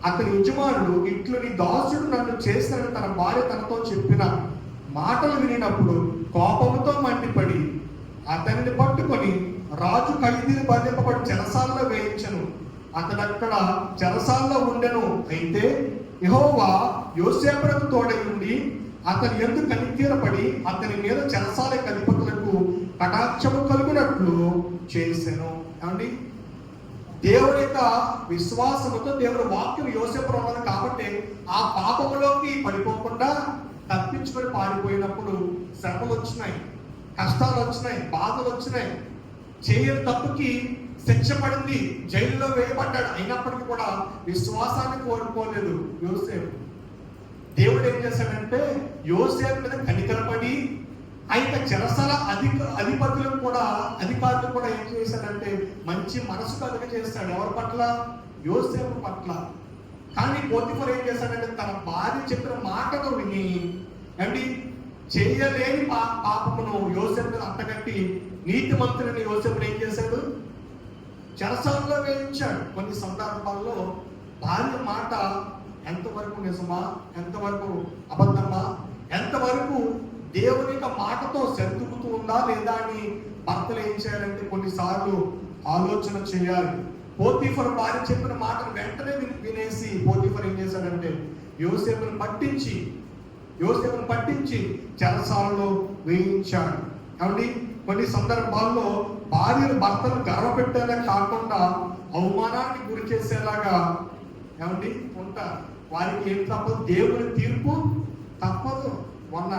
Speaker 1: అతని యజమానుడు ఇట్లు నీ దాసుడు నన్ను చేశానని తన భార్య తనతో చెప్పిన మాటలు వినినప్పుడు కోపంతో మండిపడి అతనిని పట్టుకొని రాజు ఖైదీని బంధింపబడి చెరసాలలో వేయించను. అతడు అక్కడ చెరసాలలో ఉండెను. అయితే యెహోవా యోసేపుకు తోడై ఉండి అతని యందు కనికరపడి అతని మీద చెరసాల అధిపతులకు కటాక్షము కలుగునట్లు చేసెను. ఏమండి, దేవుని యొక్క విశ్వాసముతో దేవుని వాక్యం యోసేపులో ఉన్నది కాబట్టి ఆ పాపములోకి పడిపోకుండా తప్పించుకొని పారిపోయినప్పుడు శ్రమలు వచ్చినాయి, కష్టాలు వచ్చినాయి, బాధలు వచ్చినాయి, చేయని తప్పుకి శిక్ష పడింది, జైల్లో వేయబడ్డాడు. అయినప్పటికీ కూడా విశ్వాసాన్ని కోల్పోలేదు యోసేపు. దేవుడు ఏం చేశాడంటే యోసేపు మీద కనికరపడి ఆయన చెరసాల అధికారులు కూడా ఏం చేశాడంటే మంచి మనసు కలుగ చేస్తాడు. ఎవరి పట్ల? యోసేపు పట్ల. కానీ పోతీఫర్ ఏం చేశాడంటే తన భార్య చెప్పిన మాటను విని అంటే చేయలేని పాపమును యోసేపు మీద అంటగట్టి నీతిమంతుడైన యోసేపుని ఏం చేశాడు? చెరసాలలో వేయించాడు. కొన్ని సందర్భాల్లో భార్య మాట ఎంతవరకు నిజమా, ఎంతవరకు అబద్ధమా, ఎంతవరకు దేవుని యొక్క మాటతో సరితూగుతూ ఉందా లేదా అని భర్తలు ఏం చేయాలంటే కొన్నిసార్లు ఆలోచన చేయాలి. పోతీఫర్ భార్య చెప్పిన మాటను వెంటనే వినేసి పోతీఫర్ ఏం చేశాడంటే యోసేపును పట్టించి చెరసాలలో వేయించాడు. కాబట్టి కొన్ని సందర్భాల్లో భార్యలు భర్తను గర్వపెట్టేలా కాకుండా అవమానానికి గురి చేసేలాగా ఏమండి ఉంటారు. వారికి ఏం తప్పదు, దేవుని తీర్పు తప్పదు. మొన్న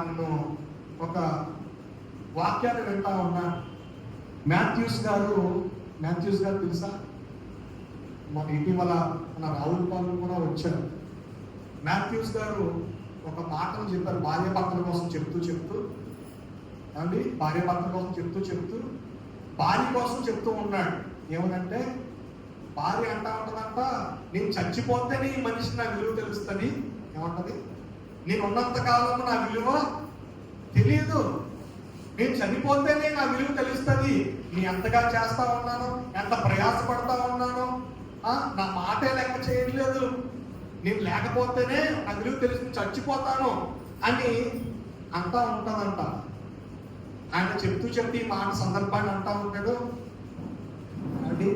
Speaker 1: నేను ఒక వాక్యాన్ని వింటా ఉన్నా. మాథ్యూస్ గారు తెలుసా? మన ఇటీవల మన రావుల పాలు కూడా వచ్చారు. మాథ్యూస్ గారు ఒక మాటను చెప్పారు భార్య భర్తల కోసం చెప్తూ అండి, భార్య భర్తల కోసం చెప్తూ భార్య కోసం చెప్తూ ఉన్నాడు. ఏమనంటే భార్య అంటా ఉంటుందంట, నేను చచ్చిపోతేనే ఈ మనిషి నా విలువ తెలుస్తుంది. ఏమంటది? నేను ఉన్నంత కాలం నా విలువ తెలియదు, నేను చనిపోతేనే నా విలువ తెలుస్తుంది. నేను ఎంతగా చేస్తా ఉన్నాను, ఎంత ప్రయాసపడతా ఉన్నాను, నా మాటే లెక్క చేయట్లేదు, నేను లేకపోతేనే నా విలువ తెలిసి చచ్చిపోతాను అని అంటా ఉంటుందంట. ఆయన చెప్తూ ఈ మాట సందర్భాన్ని అంటా ఉంటాడు అండి.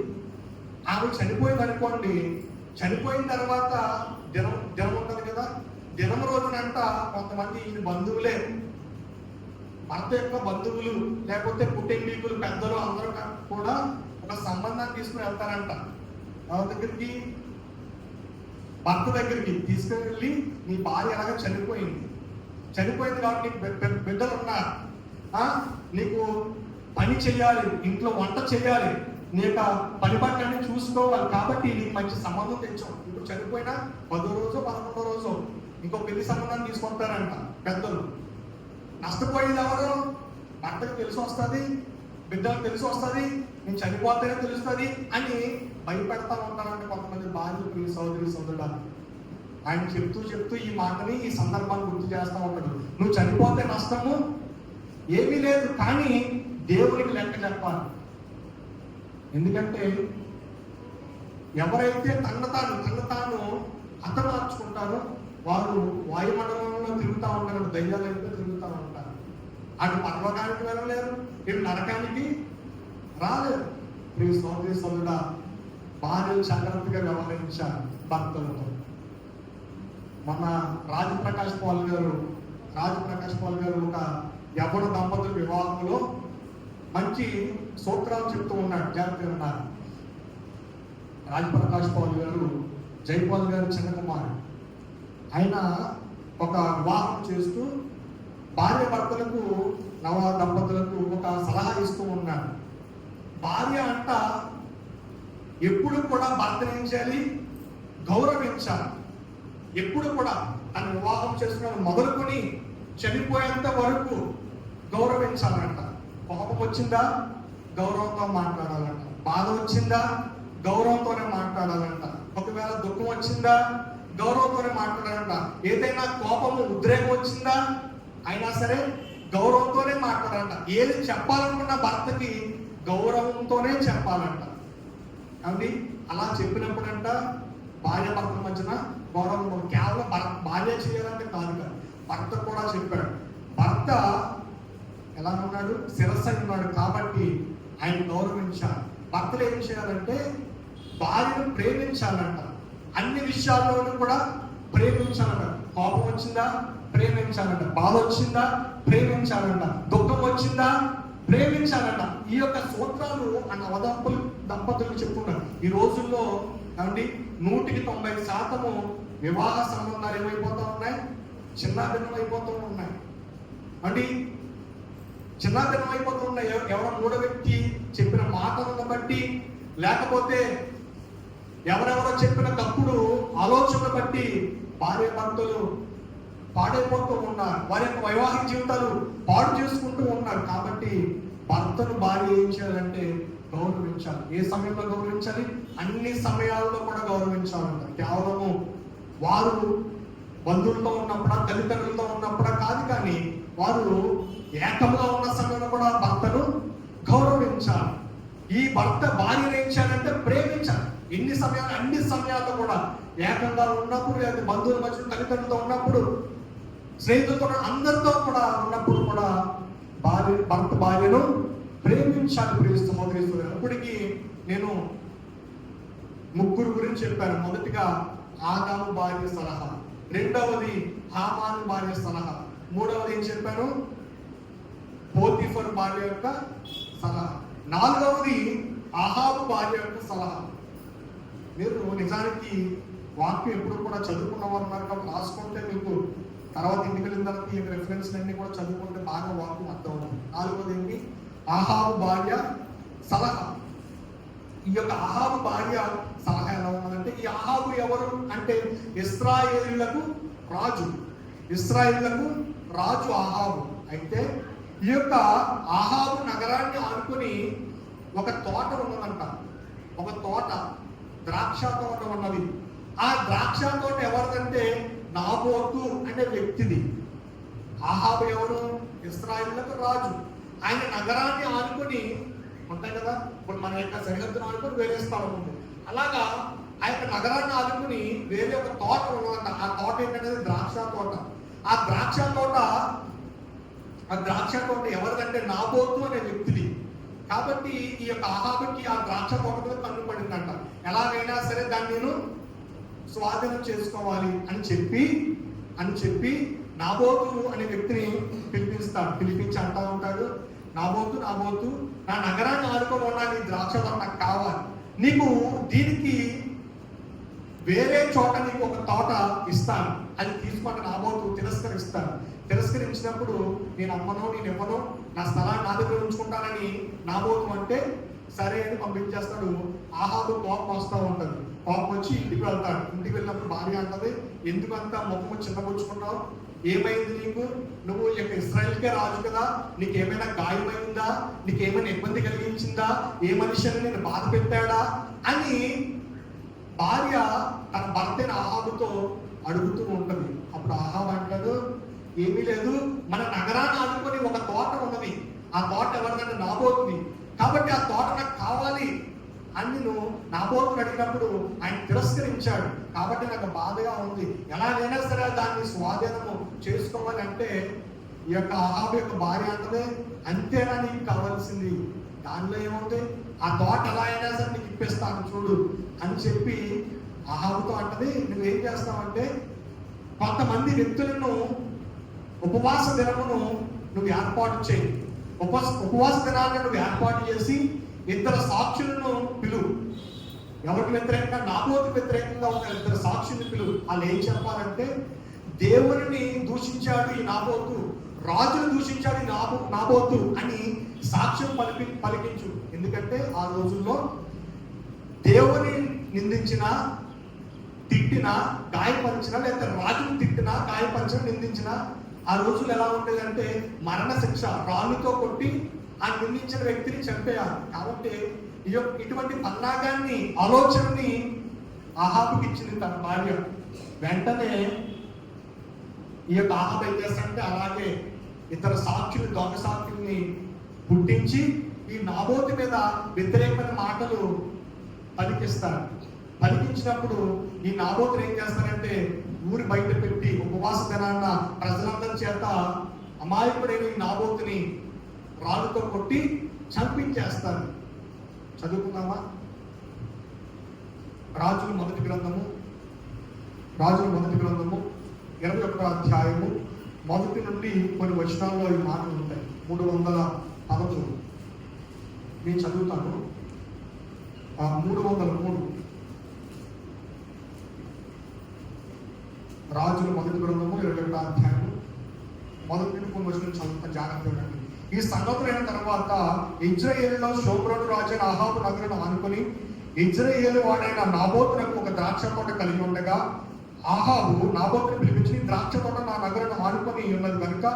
Speaker 1: ఆమె చనిపోయింది అనుకోండి, చనిపోయిన తర్వాత దినం ఉంటుంది కదా, దినం రోజునంట కొంతమంది ఈ బంధువులే, భర్త యొక్క బంధువులు లేకపోతే కుటుంబీకులు పెద్దలు అందరూ కూడా ఒక సంబంధాన్ని తీసుకుని వెళ్తారంట. ఎవరి దగ్గరికి? భర్త దగ్గరికి తీసుకువెళ్ళి, నీ భార్య ఎలాగ చనిపోయింది కాబట్టి నీకు బిడ్డలు ఉన్నారు, నీకు పని చేయాలి, ఇంట్లో వంట చేయాలి, నీ యొక్క పని పట్లని చూసుకోవాలి, కాబట్టి నీకు మంచి సంబంధం తెచ్చాం. ఇప్పుడు చనిపోయినా 10వ రోజు 11వ రోజు ఇంకో పెళ్లి సంబంధాన్ని తీసుకుంటారంట పెద్దలు. నష్టపోయేది ఎవరు? భర్తకు తెలిసి వస్తుంది, బిడ్డలకు తెలిసి వస్తుంది, నేను చనిపోతేనే తెలుస్తుంది అని భయపెడతా ఉంటారంటే కొంతమంది భార్యలు. ప్రియ సోదరుడా, ఆయన చెప్తూ ఈ మాటని, ఈ సందర్భాన్ని గుర్తు చేస్తూ ఉంటాడు. నువ్వు చనిపోతే నష్టము ఏమీ లేదు, కానీ దేవునికి లెక్క చెప్పాలి. ఎందుకంటే ఎవరైతే తన తాను హతమార్చుకుంటారో వారు వాయుమండలంలో తిరుగుతూ ఉంటారు, దయ్యాలైతే తిరుగుతూ ఉంటారు. అటు పర్వకానికి వెళ్ళలేరు, ఇటు నరకానికి రాలేరు. ప్రియ సోదరుడా, భార్యలు జాగ్రత్తగా వ్యవహరించారు భర్తలతో. మన రాజప్రకాష్ పాల్ గారు ఒక యవ్వన దంపతుల వివాహంలో మంచి సూత్రాలు చెప్తూ ఉన్నాడు. జాగ్రత్తగా ఉన్నారు. రాజప్రకాష్ పాల్ గారు జైపాల్ గారు చిన్న కుమారుడు. ఆయన ఒక వివాహం చేస్తూ భార్య భర్తలకు, నవ దంపతులకు ఒక సలహా ఇస్తూ ఉన్నాడు. భార్య అంట ఎప్పుడు కూడా భర్తను ఏం చేయాలి? గౌరవించాలి. ఎప్పుడు కూడా తన వివాహం చేసుకున్న మొదలుకొని చనిపోయేంత వరకు గౌరవించాలంట. కోపం వచ్చిందా? గౌరవంతో మాట్లాడాలంట. బాధ వచ్చిందా? గౌరవంతోనే మాట్లాడాలంట. ఒకవేళ దుఃఖం వచ్చిందా? గౌరవంతోనే మాట్లాడాలంట. ఏదైనా కోపము, ఉద్రేకం వచ్చిందా అయినా సరే గౌరవంతోనే మాట్లాడాలంట. ఏది చెప్పాలనుకున్న భర్తకి గౌరవంతోనే చెప్పాలంట. కాబట్టి అలా చెప్పినప్పుడంట భార్య భర్తల మధ్యన గౌరవం కేవలం భార్య చేయాలంటే కాదు కదా, భర్త కూడా చెప్పాడు. భర్త ఎలా ఉన్నాడు? శిరస్సు ఉన్నాడు కాబట్టి ఆయన గౌరవించాలి. భర్తలు ఏం చేయాలంటే భార్యను ప్రేమించాలంట. అన్ని విషయాల్లోనూ కూడా ప్రేమించాలంట. కోపం వచ్చిందా? ప్రేమించాలంట. బాధ వచ్చిందా? ప్రేమించాలంట. దుఃఖం వచ్చిందా? ప్రేమించాలంట. ఈ యొక్క సూత్రాలు ఆ దంపతులు చెప్పుకున్నారు. ఈ రోజుల్లో కాబట్టి 100% వివాహ సంబంధాలు ఏమైపోతా ఉన్నాయి? చిన్నాభిన్నం అయిపోతూ ఉన్నాయి. అంటే చిన్నాభిన్నం అయిపోతూ ఉన్నాయి. ఎవరో మూడో వ్యక్తి చెప్పిన మాటలను బట్టి, లేకపోతే ఎవరెవరో చెప్పిన తప్పుడు ఆలోచనలు బట్టి భార్య భర్తలు పాడైపోతూ ఉన్నారు. వారి యొక్క వైవాహిక జీవితాలు పాడు చేసుకుంటూ ఉన్నారు. కాబట్టి భర్తను భార్య ఏం చేయాలంటే గౌరవించాలి. ఏ సమయంలో గౌరవించాలి? అన్ని సమయాల్లో కూడా గౌరవించాలంట. కేవలము వారు బంధువులతో ఉన్నప్పుడా, తల్లిదండ్రులతో ఉన్నప్పుడా కాదు, కానీ వారు ఏకంగా ఉన్న సమయంలో కూడా భర్తను గౌరవించాలి. ఈ భర్త భార్యను ఏం చేయాలంటే ప్రేమించాలి. ఎన్ని సమయాలు, అన్ని సమయాల్లో కూడా ఏకంగా ఉన్నప్పుడు, లేదా బంధువుల మధ్య తల్లిదండ్రులతో ఉన్నప్పుడు, స్నేహితులతో అందరితో కూడా ఉన్నప్పుడు కూడా భర్త భార్యను ప్రేమించాలి. ప్రేమిస్తూ అప్పటికి నేను ముగ్గురు గురించి చెప్పాను. మొదటిగా ఆదాము భార్య సలహా, రెండవది హామాను భార్య సలహా, మూడవది ఏం చెప్పాను, పోతీఫర్ భార్య యొక్క సలహా, నాలుగవది అహాబు భార్య యొక్క సలహా. మీరు నిజానికి వాక్యం ఎప్పుడు కూడా చదువుకున్నవారు ఉన్నారు కాబట్టి రాసుకుంటే మీకు తర్వాత ఇంటికి వెళ్ళిన తర్వాత ఈ రెఫరెన్స్ అన్ని కూడా చదువుకుంటే బాగా వాక్యం అర్థం అవుతుంది. నాలుగవది ఏంటి, అహాబు భార్య సలహా. ఈ యొక్క అహాబు భార్య సలహా ఎలా ఉన్నదంటే, ఈ అహాబు ఎవరు అంటే ఇశ్రాయేలీయులకు రాజు, ఇశ్రాయేలీయులకు రాజు అహాబు. అయితే ఈ యొక్క అహాబు నగరాన్ని ఆనుకొని ఒక తోట ఉన్నదంట. ఒక తోట, ద్రాక్ష తోట ఉన్నది. ఆ ద్రాక్ష తోట ఎవరిదంటే నాబోతు అనే వ్యక్తిది. అహాబు ఎవరు, ఇశ్రాయేలీయులకు రాజు. ఆయన నగరాన్ని ఆనుకొని ఉంటాయి కదా, ఇప్పుడు మన యొక్క సరిహద్దును ఆనుకొని వేరే స్థలం ఉంది. అలాగా ఆ యొక్క నగరాన్ని ఆనుకుని వేరే ఒక తోట ఉన్నదంట. ఆ తోట ఏంటంటే ద్రాక్ష తోట. ఆ ద్రాక్ష తోట ఎవరిదంటే నాబోతు అనే వ్యక్తిది. కాబట్టి ఈ యొక్క అహాబుకి ఆ ద్రాక్ష తోట మీద కన్ను పడిందంట. ఎలాగైనా సరే దాన్ని నేను స్వాధీనం చేసుకోవాలి అని చెప్పి నాబోతు అనే వ్యక్తిని పిలిపించి అంటా ఉంటాడు, నాబోతు నా నగరాన్ని ఆడుకొని ఉన్నా నీ ద్రాక్ష తోట నాకు కావాలి, నీకు దీనికి వేరే చోట నీకు ఒక తోట ఇస్తాను, అది తీసుకొని నాబోతు తిరస్కరించినప్పుడు నేను అమ్మను, నేను ఇవ్వను, నా స్థలాన్ని నా దగ్గర ఉంచుకుంటానని నాబోతు అంటే సరే అని పంపించేస్తాడు. ఆహాబు కోపం వస్తూ ఉంటుంది. కోపం వచ్చి ఇంటికి వెళ్తాడు. ఇంటికి వెళ్ళినప్పుడు భార్య అంటది, ఎందుకంతా ముఖము చిన్నపుచ్చుకున్నావు, ఏమైంది నీకు, నువ్వు ఇక ఇశ్రాయేల్కే రాజు కదా, నీకేమైనా గాయమైందా, నీకేమైనా ఇబ్బంది కలిగించిందా, ఏ మనిషిని నేను బాధ పెట్టాడా అని భార్య తన భర్తైన ఆహాబుతో అడుగుతూ ఉంటుంది. అప్పుడు ఆహాబు అంటాడు, ఏమీ లేదు, మన నగరాన్ని ఆనుకొని ఒక తోట ఉన్నది, ఆ తోట ఎవరిదంటే నాబోతుది, కాబట్టి ఆ తోట నాకు కావాలి అని నేను నాబోతుని అడిగినప్పుడు ఆయన తిరస్కరించాడు. కాబట్టి నాకు బాధగా ఉంది, ఎలాగైనా సరే దాన్ని స్వాధీనము చేసుకోవాలి అంటే ఈ యొక్క అహాబు యొక్క భార్య అంటదే, అంతేనా నీకు కావాల్సింది, దానిలో ఏముంది, ఆ తోట ఎలా అయినా సరే నీకు ఇప్పిస్తాను చూడు అని చెప్పి అహాబుతో అంటది, నువ్వేం చేస్తావంటే కొంతమంది వ్యక్తులను ఉపవాస దినమును నువ్వు ఏర్పాటు చేయి, ఉపవాస దినాన్ని నువ్వు ఏర్పాటు చేసి ఇద్దరు సాక్షులను పిలువు. ఎవరికి వ్యతిరేకంగా, నాబోతుకు వ్యతిరేకంగా ఉన్న ఇద్దరు సాక్షులను పిలువు. వాళ్ళు ఏం చెప్పాలంటే, దేవుని దూషించాడు ఈ నాబోతు, రాజును దూషించాడు ఈ నాబోతు అని సాక్ష్యం పలికించు. ఎందుకంటే ఆ రోజుల్లో దేవుని నిందించిన, తిట్టిన, గాయపరిచిన, లేదా రాజును తిట్టిన, గాయపరిచిన, నిందించిన ఆ రోజులు ఎలా ఉండేదంటే మరణ శిక్ష, రాళ్ళుతో కొట్టి ఆ నిందించిన వ్యక్తిని చంపేయాలి. కాబట్టి ఇటువంటి పన్నాగాన్ని, ఆలోచనని అహాబుకి ఇచ్చింది తన భార్య. వెంటనే ఈ యొక్క అహాబు ఏం చేస్తాడంటే అలాగే ఇతర సాక్షులు, దొంగ సాక్షుల్ని పుట్టించి ఈ నాబోతు మీద వ్యతిరేకమైన మాటలు పలికించినప్పుడు ఈ నాబోతులు ఏం చేస్తారంటే ఊరి బయట పెట్టి ఉపవాస దినాన్న ప్రజలందరి చేత అమాయకుడైన ఈ నాబోతుని రాళ్ళతో కొట్టి చంపించేస్తారు. చదువుకుందామా? రాజుల మొదటి గ్రంథము 21వ అధ్యాయము మొదటి నుండి కొన్ని వచనాల్లో ఈ మాటలు ఉంటాయి. 313 నేను చదువుతాను. 303 రాజుల మొదటి గ్రంథము 21వ అధ్యాయము మొదటి నుండి కొన్ని వచనాలు చదువుతాను, జాగ్రత్తగా. ఈ సంగతులైన తర్వాత ఇజ్రాయేలులో షోమ్రోను రాజైన అహాబు నగరును ఆనుకొని ఇజ్రాయేలు వాడైన నాబోతునకు ఒక ద్రాక్ష తోట కలిగి ఉండగా అహాబు నాబోతుని పిలిపించి, ద్రాక్ష తోట నా నగరును ఆనుకొని ఉన్నది కనుక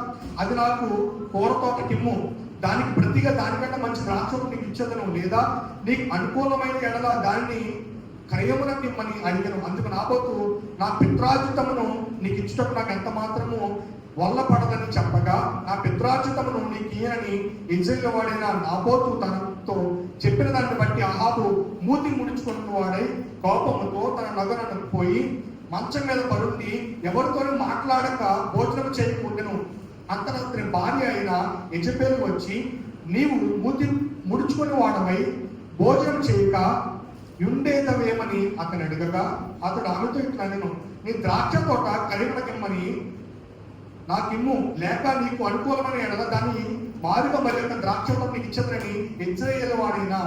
Speaker 1: అది నాకు కూరతోట కిమ్ము, దానికి ప్రతిగా దానికంటే మంచి ద్రాక్ష నీకు ఇచ్చేదను, లేదా నీకు అనుకూలమైన ఎడల దానిని క్రయమున నిమ్మని అడిగను. అందుకు నాబోతు, నా పిత్రార్జితమును నీకు ఇచ్చుటకు నాకు ఎంత మాత్రము వల్ల పడదని చెప్పగా, నా పిత్రార్జితమును నీకు ఇయ్యని ఇజ్రాయేలు వాడైన నాబోతు తన తనతో చెప్పిన దాన్ని బట్టి అహాబు మూతి ముడుచుకున్న వాడై కోపముతో తన నగరానికి పోయి మంచం మీద పడుండి ఎవరితోనూ మాట్లాడక భోజనం చేయకుండాను. అంతన అతని భార్య అయిన యెజెబెలు వచ్చి, నీవు మూతి ముడుచుకుని వాడవై భోజనం చేయక ఉండేదవేమని అతను అడగగా అతడు ఆమెతో ఇట్లా, నేను నీ ద్రాక్ష తోట కలిగడకిమ్మని నాకిమ్ము, లేక నీకు అనుకూలమైన ఎడల దాన్ని మారుగా మరి యొక్క ద్రాక్ష తోట నీకు ఇచ్చదని ఇశ్రాయేలు వాడైనా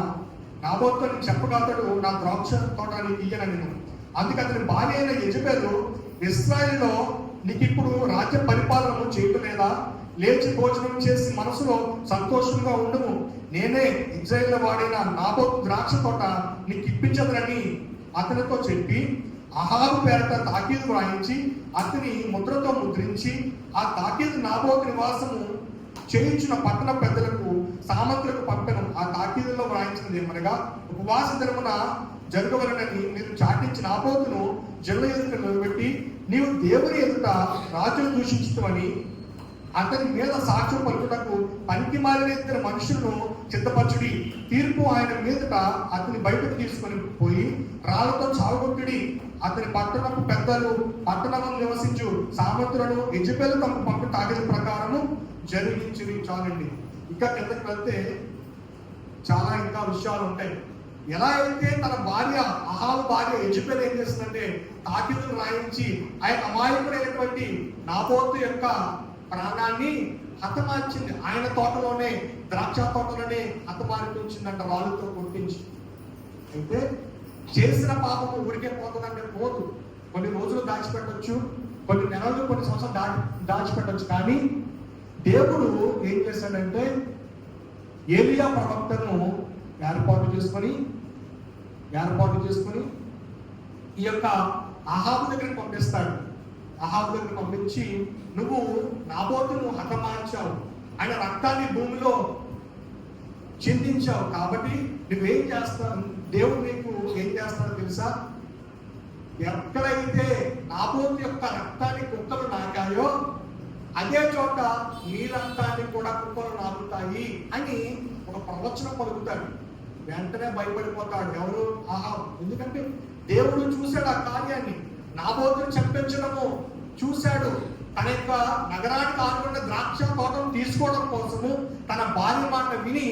Speaker 1: నాబోతుతో నీకు చెప్పగా అతడు నా ద్రాక్ష తోట నీకు ఇయ్యనని. అందుకే అతని భార్య అయిన యెజెబెలు, ఇశ్రాయేలులో నీకు ఇప్పుడు రాజ్య పరిపాలన చేయటం లేదా? లేచి భోజనం చేసి మనసులో సంతోషంగా ఉండము. నేనే ఇశ్రాయేలు వాడైన నాబోతు ద్రాక్ష తోట నీకు ఇప్పించదని అతనితో చెప్పి అహాబు పేరట తాకీదు వ్రాయించి అతని ముద్రతో ముద్రించి ఆ తాకీదు నాబోతు నివాసము చేయించిన పట్టణ పెద్దలకు సామంతులకు పంపెను. ఆ తాకీదులో వ్రాయించినది ఏమనగా, ఉపవాస దినమున జరగవలనని మీరు చాటించిన నాబోతును జనుల ఎదుట నిలబెట్టి నీవు దేవుని ఎదుట రాజును దూషించుతామని అతని మీద సాక్ష్యం పలుకుటకు పనికి మాలిన ఇద్దరు మనుషులను సిద్ధపరచుడి. తీర్పు ఆయన మీదట అతని బయటకు తీసుకొని పోయి రాళ్లతో చావగొట్టుడి. అతని పట్టణపు పెద్దలు పట్టణంలో నివసించు సామంతులను యెజెబెలు తమ పంపు తాగిన ప్రకారము జరిగించి. చాలండి. ఇంకా కిందకి వెళ్తే చాలా ఇంకా విషయాలు ఉంటాయి. ఎలా అయితే తన భార్య అహాబు భార్య యెజెబెలు ఏం చేస్తుందంటే తాకీదును రాయించి ఆయన అమాయకుడైనటువంటి నాబోతు యొక్క ప్రాణాన్ని హతమార్చింది. ఆయన తోటలోనే, ద్రాక్ష తోటలోనే హతమార్పించిందంట, రాళ్ళతో కొట్టించి. అయితే చేసిన పాపము ఊరికే పోతుందంటే పోదు. కొన్ని రోజులు దాచిపెట్టవచ్చు, కొన్ని నెలలు, కొన్ని సంవత్సరాలు దాచిపెట్టవచ్చు. కానీ దేవుడు ఏం చేశాడంటే ఏలియా ప్రవక్తను ఏర్పాటు చేసుకొని ఈ యొక్క అహాబు దగ్గరికి పంపిస్తాడు. అహాబు దగ్గరికి పంపించి, నువ్వు నాబోతును హతమార్చావు, ఆయన రక్తాన్ని భూమిలో చిందించావు, కాబట్టి నువ్వేం చేస్తావు, దేవుడు నీకు ఏం చేస్తాడో తెలుసా? ఎక్కడైతే నాబోతు యొక్క రక్తాన్ని కుక్కలు నాకాయో అదే చోట నీ రక్తాన్ని కూడా కుక్కలు నాకుతాయి అని ఒక ప్రవచనం పలుకుతాడు. వెంటనే భయపడిపోతాడు ఎవరు? అహాబు. ఎందుకంటే దేవుడు చూశాడు ఆ కార్యాన్ని, నాబోతును చంపించడము చూశాడు. తన యొక్క నగరానికి ఆనుకున్న ద్రాక్ష తోటను తీసుకోవడం కోసము తన భార్య మాట విని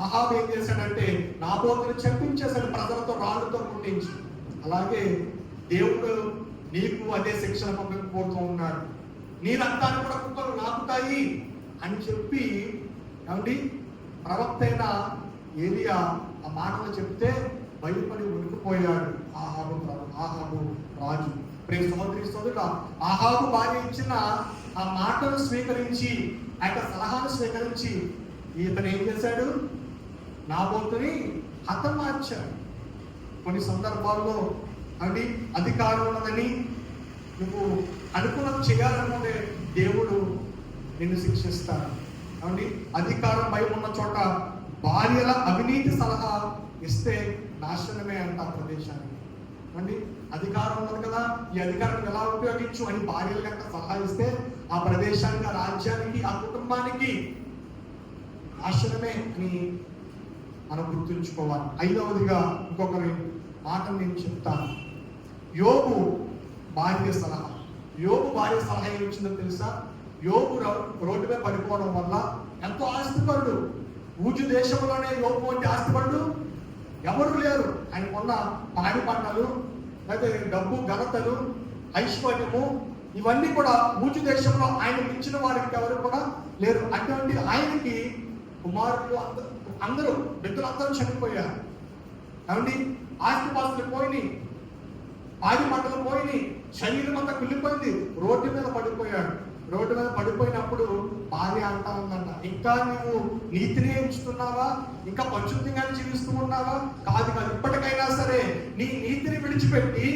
Speaker 1: అహాబు ఏం చేశాడంటే నాబోతును చంపించేశాడు, ప్రజలతో రాళ్ళతో కొట్టించి. అలాగే దేవుడు నీకు అదే శిక్షణ పంపించబోతూ ఉన్నాడు. నీ రక్తాన్ని కూడా కుక్కలు నాకుతాయి అని చెప్పి ఏమండి ప్రవక్త అయిన ఏలియా ఆ మాటలు చెప్తే భయపడి ఉనికిపోయాడు ఆహాబు రాజు. ప్రేమ సహోదరుడా, అహాబు భార్య ఇచ్చిన ఆ మాటను స్వీకరించి, ఆ యొక్క సలహాను స్వీకరించి ఇతను ఏం చేశాడు? నాబోతుని హతమార్చాడు. కొన్ని సందర్భాల్లో అండి అధికారం ఉన్నదని నువ్వు అనుకున్నది చేయాలనుకుంటే దేవుడు నిన్ను శిక్షిస్తాడు. అండి అధికారం భయం ఉన్న చోట భార్యల అవినీతి సలహా ఇస్తే నాశనమే అంట ప్రదేశానికి. అండి అధికారం ఉన్నది కదా, ఈ అధికారం ఎలా ఉపయోగించు అని భార్యలు కనుక సలహా ఇస్తే ఆ ప్రదేశానికి, ఆ రాజ్యానికి, ఆ కుటుంబానికి నాశనమే అని మనం గుర్తుంచుకోవాలి. ఐదవదిగా ఇంకొకరి మాట నేను చెప్తాను. యోబు భార్య సలహా. యోబు భార్య సలహా ఏమి ఇచ్చిందో తెలుసా? యోబు రోడ్డు మీద పడిపోవడం వల్ల ఎంతో ఆస్తిపరుడు, ఊజు దేశంలోనే యోబు వంటి ఆస్తిపరుడు ఎవరు లేరు. ఆయన కొన్న పాడి పంటలు, లేకపోతే డబ్బు, ఘనతలు, ఐశ్వర్యము, ఇవన్నీ కూడా ఊజు దేశంలో ఆయన మించిన వారికి ఎవరు కూడా లేరు. అటువంటి ఆయనకి కుమారులు అందరూ బిడ్డలందరూ చనిపోయారు. ఏమండి ఆస్తిపాస్తులు పోయినాయి, పాడి పంటలు పోయినాయి, శరీరం అంతా కుళ్ళిపోయింది, రోడ్డు మీద పడిపోయాడు. రోడ్డు మీద పడిపోయినప్పుడు భార్య అంటా ఉందంట, ఇంకా నువ్వు నీతిని ఎంచుతున్నావా, ఇంకా పరిశుద్ధంగానే జీవిస్తూ ఉన్నావా? కాదు, ఇప్పటికైనా సరే నీ నీతిని విడిచిపెట్టి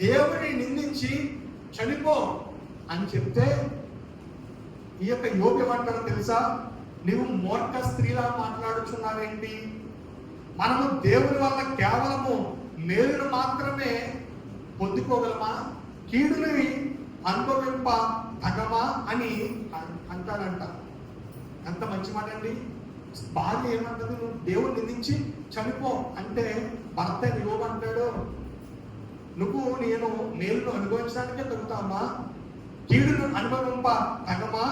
Speaker 1: దేవుని నిందించి చనిపో అని చెప్తే ఈ యొక్క యోబు ఏమంటారో తెలుసా? నువ్వు మూర్ఖ స్త్రీలా మాట్లాడుచున్నావేంటి? మనము దేవుని వల్ల కేవలము మేలును మాత్రమే పొందుకోగలమా, కీడుని అనుభవింప తగమా అని అంటాడంట. ఎంత మంచి మాట అండి. భార్య ఏమంటది, నువ్వు దేవుని నిందించి చనిపో అంటే భర్త యోగంటాడు, నువ్వు నేను మేలును అనుభవించడానికే తగ్గుతామా, కీడును అనుభవింప తగమా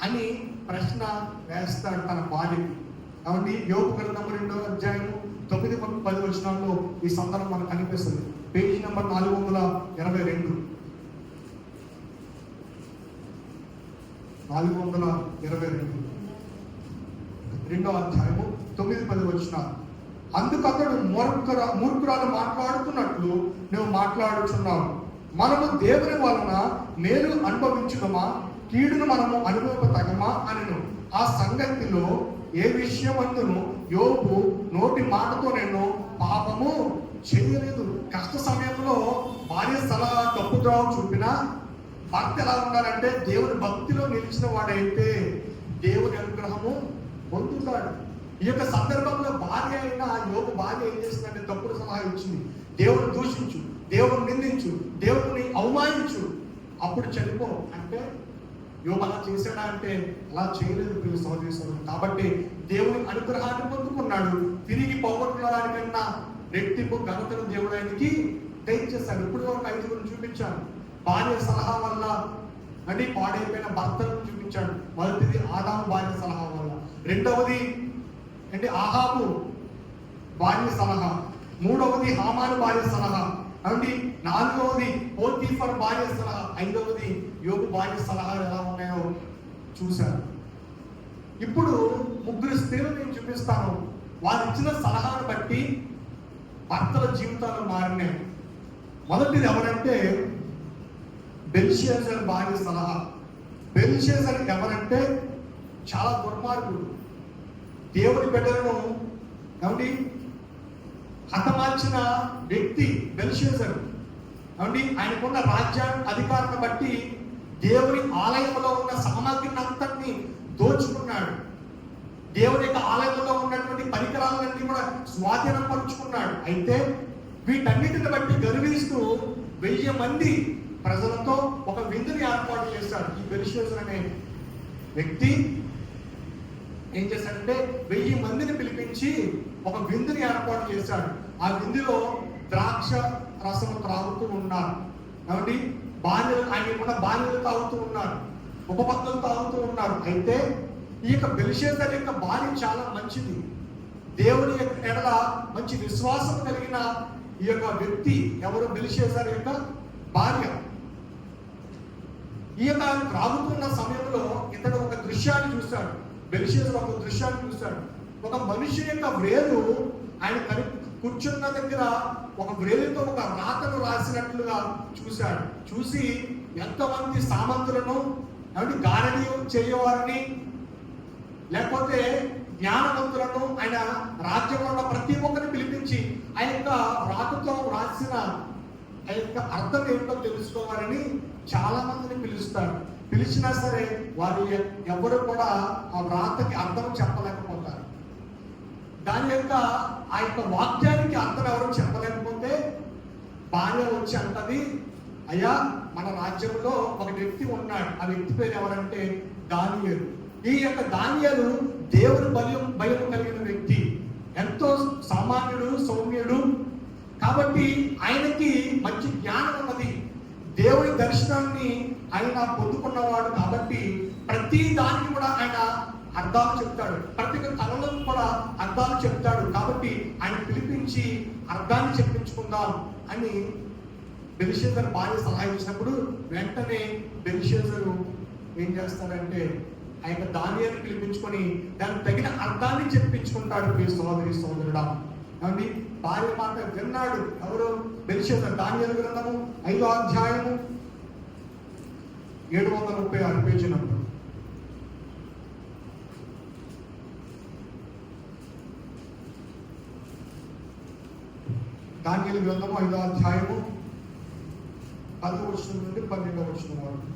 Speaker 1: అని ప్రశ్న వేస్తాడు తన భార్యకి. కాబట్టి యోగు గ్రంథం 2వ అధ్యాయము 9-10 వచనాల్లో ఈ సందర్భం మనకు కనిపిస్తుంది. Page number 422. 422 2వ అధ్యాయము 9-10 వచనాలు. అందుకతడు మూర్ఖురాలు మాట్లాడుతున్నట్లు నువ్వు మాట్లాడుచున్నావు. మనము దేవుని వలన మేలు అనుభవించుదమా, కీడును మనము అనుభవింపతగమా అనెను. ఆ సంగతిలో ఏ విషయమందును యోబు నోటి మాటతో నేను పాపము చేయలేదు. కష్ట సమయంలో భార్య సలహా తప్పుద్రోవ చూపినా భర్త ఎలా ఉండాలంటే దేవుని భక్తిలో నిలిచిన వాడైతే దేవుని అనుగ్రహము పొందుతాడు. ఈ యొక్క సందర్భంలో భార్య అయినా యోబు భార్య ఏం చేసిందంటే తప్పుడు సలహా ఇచ్చింది. దేవుని దూషించు, దేవుని నిందించు, దేవుని అవమానించు, అప్పుడు చనిపో అంటే యోబు అలా చేశాడా అంటే అలా చేయలేదు ప్రియ సహోదరి సహోదరులు. కాబట్టి దేవుని అనుగ్రహాన్ని పొందుకున్నాడు. తిరిగి పోగొట్టుకోవడానికన్నా రెట్టింపు ఘనతను దేవుడు ఆయనకి దయచేశాడు. ఇప్పుడు ఒక 5 చూపించాను. భార్య సలహా వల్ల అంటే పాడైపోయిన భర్తలను చూపించాడు. మొదటిది ఆదాము భార్య సలహా వల్ల, రెండవది అంటే ఆహాబు భార్య సలహా, మూడవది హామాను భార్య సలహా, అంటే నాలుగవది పోతీఫర్ భార్య సలహా, ఐదవది యోబు భార్య సలహాలు ఎలా ఉన్నాయో చూశారు. ఇప్పుడు 3 స్త్రీలు నేను చూపిస్తాను. వారు ఇచ్చిన సలహాను బట్టి భర్తల జీవితాలు మారినాయి. మొదటిది ఎవరంటే బెల్షెజర్ భార్య సలహా. బెల్షెజర్ ఎవరంటే చాలా దుర్మార్గుడు. దేవుని బిడ్డలను కాబట్టి హతమార్చిన వ్యక్తి బెల్షెజర్. కాబట్టి ఆయనకున్న రాజ్య అధికారాన్ని బట్టి దేవుని ఆలయంలో ఉన్న సామాగ్రిని అంతటిని దోచుకున్నాడు. దేవుని యొక్క ఆలయంలో ఉన్నటువంటి పరికరాలన్నీ కూడా స్వాధీనం పరుచుకున్నాడు. అయితే వీటన్నిటిని బట్టి గర్విస్తూ 1000 మంది ప్రజలతో ఒక విందుని ఏర్పాటు చేశాడు. ఈ బెల్షెజర్ అనే వ్యక్తి ఏం చేశాడంటే 1000 మందిని పిలిపించి ఒక విందుని ఏర్పాటు చేశాడు. ఆ విందులో ద్రాక్ష రసం త్రాగుతూ ఉన్నారు. కాబట్టి ఆయన కూడా బాల్యలు తాగుతూ ఉన్నారు, ఉపపత్తులు తాగుతూ ఉన్నారు. అయితే ఈ యొక్క బెల్షెజర్ యొక్క భార్య చాలా మంచిది. దేవుని యొక్క ఎడల మంచి విశ్వాసం కలిగిన ఈ యొక్క వ్యక్తి ఎవరు? బెల్షెజర్ యొక్క భార్య. ఈ యొక్క త్రాగుతున్న సమయంలో ఇతడు ఒక దృశ్యాన్ని చూశాడు. బెల్షెజర్ ఒక దృశ్యాన్ని చూశాడు. ఒక మనిషి యొక్క వ్రేలు ఆయన కూర్చున్న దగ్గర ఒక వ్రేలుతో ఒక రాతను రాసినట్లుగా చూశాడు. చూసి ఎంతమంది సామంతులను గారడి చేయవారిని లేకపోతే జ్ఞానవంతులను ఆయన రాజ్యంలో ఉన్న ప్రతి ఒక్కరిని పిలిపించి ఆ యొక్క రాతతో రాసిన ఆ యొక్క అర్థం ఏంటో తెలుసుకోవాలని చాలా మందిని పిలుస్తాడు. పిలిచినా సరే వారు ఎవరు కూడా ఆ వ్రాతకి అర్థం చెప్పలేకపోతారు. దాని యొక్క ఆ యొక్క వాక్యానికి అర్థం ఎవరు చెప్పలేకపోతే భార్య వచ్చి అంటది, అయ్యా మన రాజ్యంలో ఒక వ్యక్తి ఉన్నాడు. ఆ వ్యక్తి పేరు ఎవరంటే దానియేలు. ఈ యొక్క దానియేలు దేవుని భయం కలిగిన వ్యక్తి, ఎంతో సామాన్యుడు, సౌమ్యుడు. కాబట్టి ఆయనకి మంచి జ్ఞానం ఉన్నది. దేవుని దర్శనాన్ని ఆయన పొందుకున్నవాడు. కాబట్టి ప్రతి దానికి కూడా ఆయన అర్థాలు చెప్తాడు. ప్రతి కళలకు కూడా అర్థాలు చెప్తాడు. కాబట్టి ఆయన పిలిపించి అర్థాన్ని చెప్పించుకుందాం అని బెల్షెజర్ భార్య సలహా ఇచ్చినప్పుడు వెంటనే బెల్షెజరు ఏం చేస్తాడంటే ఆ యొక్క దానియేలుని పిలిపించుకొని దానికి తగిన అర్థాన్ని చెప్పించుకుంటాడు. ప్రియ సహోదరి సహోదరుడా, కాబట్టి భార్య మాట విన్నాడు. ఎవరు? బెల్షెజర్. దానియేలు గ్రంథము 5వ అధ్యాయము 736 పేజీ నంబర్. దానియేలు గ్రంథము 5వ అధ్యాయము 10వ వచనం నుండి 12వ వచనం వరకు.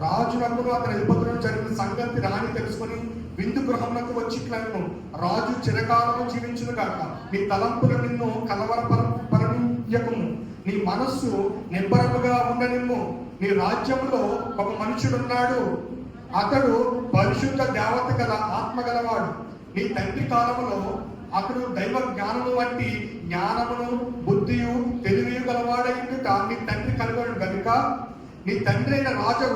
Speaker 1: రాజునకు అతని అధిపతులను జరిగిన సంగతి రాణి తెలుసుకొని విందు గృహమునకు వచ్చిట్లను, రాజు చిరకాలము జీవించును గాక. నీ తలంపులు నిన్ను కలవరపరనియ్యకుము, నీ మనస్సు నిబ్బరముగా ఉండనిమ్ము. నీ రాజ్యంలో ఒక మనుషుడున్నాడు, అతడు పరిశుద్ధ దేవత గల ఆత్మ గలవాడు. నీ తండ్రి కాలములో అతడు దైవ జ్ఞానము వంటి జ్ఞానమును బుద్ధియు తెలివియు గలవాడైనట నీ తండ్రి కనుగొను గనుక నీ తండ్రి అయిన రాజు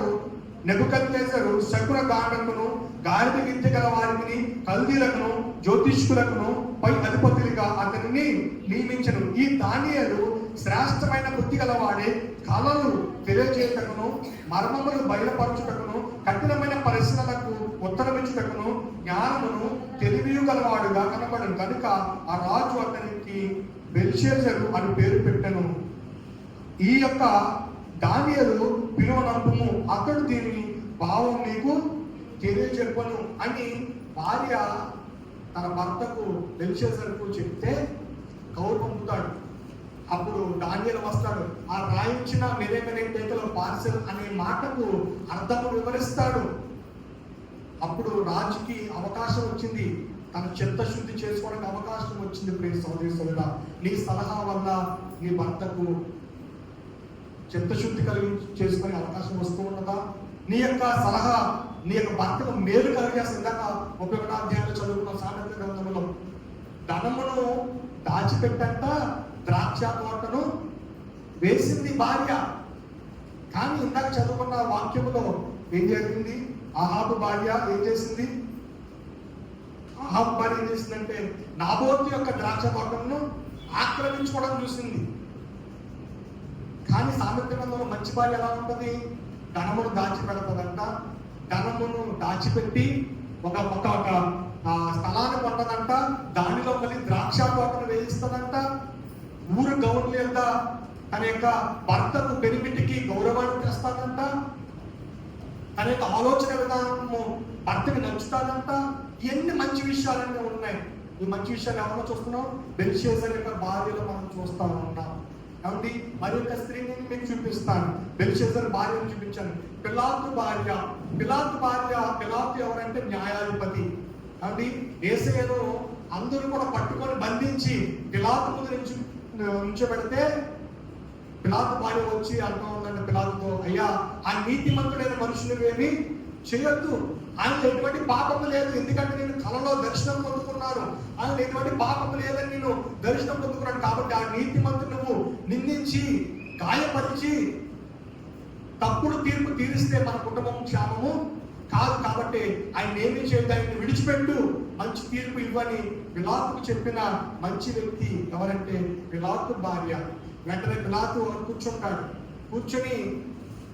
Speaker 1: నెబుకద్నెజరు శకున గాండకును గాడిద విద్య గల వారిని కల్దీలకును జ్యోతిష్కులకును పై అధిపతులుగా అతనిని నియమించను. ఈ దానియేలు శ్రేష్టమైన బుద్ధి గలవాడే, కళలు తెలియజేయటకును మర్మములు బయలుపరచుటకును కఠినమైన పరిశ్రమలకు ఉత్తరమిచ్చుటకును జ్ఞానమును తెలివియు గలవాడుగా కనబడను కనుక ఆ రాజు అతనికి బెల్షెజరు అని పేరు పెట్టెను. ఈ యొక్క దానియేలు పిలువనంపుము, అతడు దీని భావం నీకు తెలియజెప్పను అని భార్య తన భర్తకు బెల్షెజరుకు చెప్తే కౌరు పంపుతాడు. అప్పుడు దానియేలు వస్తాడు. ఆ రాయించిన మెరేమెరేలో పార్సెల్ అనే మాటకు అర్థము వివరిస్తాడు. అప్పుడు రాజుకి అవకాశం వచ్చింది, తన చిత్తశుద్ధి చేసుకోవడానికి అవకాశం వచ్చింది. ప్రియ సహోదరుడా, నీ సలహా వల్ల నీ భర్తకు చిత్తశుద్ధి కలిగి చేసుకునే అవకాశం వస్తూ ఉన్నదా? నీ యొక్క సలహా నీ యొక్క భర్తకు మేలు కలిగేస్తుంది. ఇందాక 31వ అధ్యాయంలో చదువుకున్న సామెత గ్రంథంలో ధనమును దాచిపెట్టంట ద్రాక్ష తోటను వేసింది భార్య. కానీ ఇందాక చదువుకున్న వాక్యములో ఏం జరిగింది? అహాబు భార్య ఏం చేసింది? అహాబు భార్య ఏం చేసిందంటే నాబోతు యొక్క ద్రాక్ష తోటను ఆక్రమించుకోవడం చూసింది. కానీ సామెత గ్రంథంలో మంచి భార్య ఎలా ఉంటుంది? ధనమును దాచిపెడతాదంట. ధనమును దాచిపెట్టి ఒక స్థలాన్ని కొట్టదంట. దానిలో మళ్ళీ ద్రాక్ష తోటను వేయిస్తుందంట. ఊరు గౌరవం యొక్క తన యొక్క భర్తకు బెనిఫిట్కి గౌరవాన్ని తెస్తాదంట. తన యొక్క ఆలోచన విధానము భర్తకి నచ్చుతాదంట. ఎన్ని మంచి విషయాలన్నీ ఉన్నాయి. ఈ మంచి విషయాలు ఎవరో చూస్తున్నాం? బెల్షెజరు యొక్క భార్యలో మనం చూస్తా ఉన్నాం. కాబట్టి మరి యొక్క స్త్రీని మీకు చూపిస్తాను. బెల్షెజరు భార్యను చూపించాను. పిలాతు భార్య. పిలాతు ఎవరంటే న్యాయాధిపతి. కాబట్టి యేసయ్యను అందరూ కూడా పట్టుకొని బంధించి పిలాతు ముందు ఉంచబెడితే పిలాతు భార్య వచ్చి అంటూ ఉందంటే పిలాతుతో, అయ్యా ఆ నీతిమంతుడైన మనుషులు ఏమి చేయొద్దు, ఆయన ఎటువంటి పాపము లేదు, ఎందుకంటే నేను కలలో దర్శనం పొందుకున్నాను, ఆయన ఎటువంటి పాపము లేదని నేను దర్శనం పొందుకున్నాను. కాబట్టి ఆ నీతిమంతుడు నువ్వు నిందించి గాయపరిచి తప్పుడు తీర్పు తీరిస్తే మన కుటుంబం క్షేమము కాదు. కాబట్టి ఆయన ఏమీ చేయదు, ఆయన్ని విడిచిపెట్టు, మంచి తీర్పు ఇవ్వని పిలాతుకు చెప్పిన మంచి వ్యక్తి ఎవరంటే పిలాతు భార్య. వెంటనే పిలాతు కూర్చుంటాడు. కూర్చొని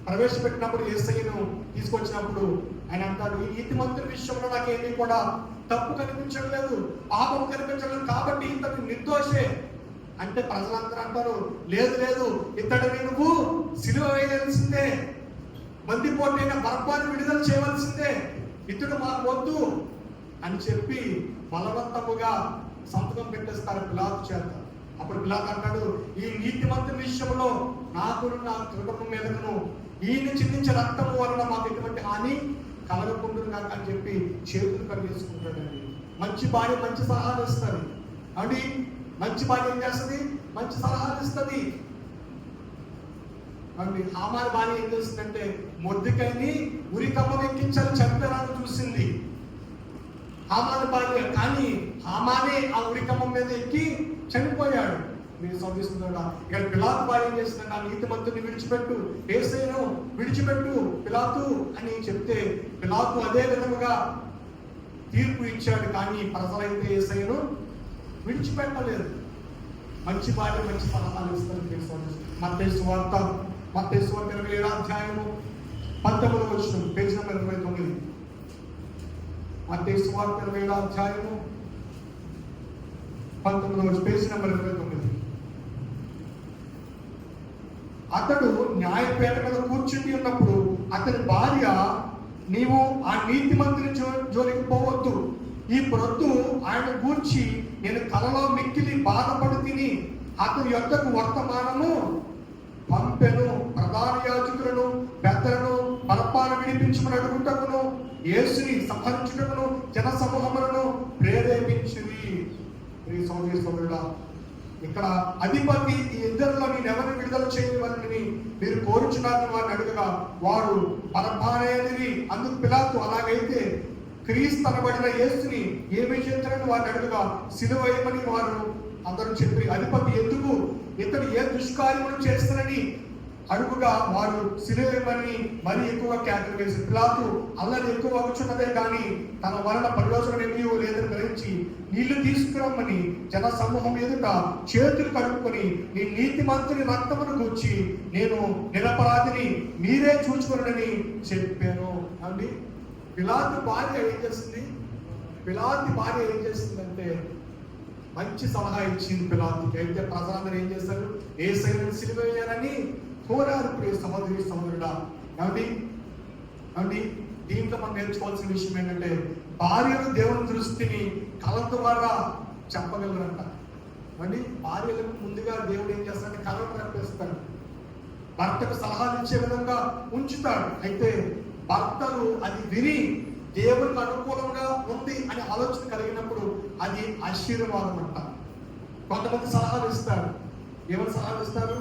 Speaker 1: ప్రవేశపెట్టినప్పుడు యేసయ్యను తీసుకొచ్చినప్పుడు ఆయన అంటాడు, ఈ నీతిమంతుని విషయంలో నాకేమీ కూడా తప్పు కనిపించట్లేదు, పాపం కనిపించలేదు, కాబట్టి ఇతడు నిర్దోషే అంటే ప్రజలందరూ అంటారు, లేదు ఇతడిని నువ్వు సిలువ వేయాల్సిందే, బందిపోటైన బర్బాన్ని విడుదల చేయవలసిందే, ఇతడు మాకు వద్దు అని చెప్పి బలవంతముగా సంతకం పెట్టేస్తారు పిలాతు చేత. అప్పుడు పిలాతు అంటాడు, ఈ నీతిమంతుని విషయంలో నాకు నా కుటుంబం మీదను ఈయన చిందించే రక్తము వలన మాకు ఎటువంటి హాని కలగకుండా అని చెప్పి చేతులు కలిగేసుకుంటాడండి. మంచి భార్య మంచి సలహాలు ఇస్తుంది అండి. మంచి భార్య ఏం చేస్తుంది? మంచి సలహాలు ఇస్తుంది అండి. హామాని భార్య ఏం చేస్తుందంటే మొర్దెకైని ఉరికమ్మ ఎక్కించాలని చంపాలని చూసింది హామాని భార్య. కానీ హామానే ఆ ఉరికమ్మ మీద ఎక్కి చనిపోయాడు. మీరు చదివిస్తున్నాడా? ఇక్కడ పిలాతు భార్య ఏం చేస్తుందంటే ఆ నీతిమంతుని విడిచిపెట్టు, యేసయ్యను విడిచిపెట్టు పిలాతు అని చెప్తే పిలాతు అదే విధముగా తీర్పు ఇచ్చాడు. కానీ ప్రజలైతే యేసయ్యను విడిచిపెట్టలేదు. మంచి భార్య మంచి సలహాలు ఇస్తారు. మత్తయి సువార్త 27వ అధ్యాయము 19వ వచనం, పేజీ నెంబర్ 29. మత్తయి సువార్త 27వ అధ్యాయము 19వ వచనం, పేజీ నెంబర్ 29. అతడు న్యాయపీఠ మీద కూర్చుని ఉన్నప్పుడు అతని భార్య, నీవు ఆ నీతిమంతుని జోలికి పోవద్దు, ఈ ప్రొద్దు ఆయన గూర్చి నేను కలలో మిక్కిలి బాధపడి తిని అతని యొద్దకు వర్తమానము పంపెను. ప్రధాన యాజకులను పెద్దలను బలపాలను విడిపించమని అడుగుటకును యేసుని సంహరించుటకును జన సమూహములను ప్రేరేపించింది. సోదరుడా, ఇక్కడ అధిపతి ఈ ఇద్దరిలో నేను ఎవరిని విడుదల చేయవలని మీరు కోరుచున్నారని వారిని అడుగగా వారు బరబ్బనేది. అందుకు పిలాతు అలాగైతే క్రీస్తు అనబడిన యేసుని ఏమి చేస్తారని వారిని అడుగగా సిలువ వేయమని వారు అందరూ చెప్పి అధిపతి ఎందుకు ఇతడు ఏ దుష్కార్యములు చేస్తారని అడుగుగా వారు సిలువేయమని మరీ ఎక్కువగా కేకలు వేసి పిలాతు అల్లరి ఎక్కువ వచ్చున్నదే కానీ తన వలన ప్రయోజనం ఏమీ లేదని గ్రహించి నీళ్లు తీసుకురమ్మని జన సమూహం ఎదుట చేతులు కడుక్కొని నీ నీతిమంతుని రక్తమును కూర్చి నేను నిరపరాధిని మీరే చూచుకునని చెప్పాను అండి. పిలాతు భార్య ఏం చేస్తుంది? పిలాతు భార్య ఏం చేస్తుందంటే మంచి సలహా ఇచ్చింది పిలాతుకి. అయితే ప్రజలందరూ ఏం చేస్తారు? యేసుని సిలువ వేయాలని కోరారు. ప్రియ సహోదరి సహోదరుడా, ఏమండి దీంట్లో మనం నేర్చుకోవాల్సిన విషయం ఏంటంటే భార్యలు దేవుని దృష్టిని కళ ద్వారా చెప్పగలరంట. అండి భార్యలకు ముందుగా దేవుడు ఏం చేస్తాడంటే కళను రప్పిస్తాడు, భర్తకు సలహాలు ఇచ్చే విధంగా ఉంచుతాడు. అయితే భర్తలు అది విని దేవునికి అనుకూలంగా ఉంది అని ఆలోచన కలిగినప్పుడు అది ఆశీర్వాదం అంట. కొంతమంది సలహాలు ఇస్తారు. ఏమైనా సలహాలు ఇస్తారు?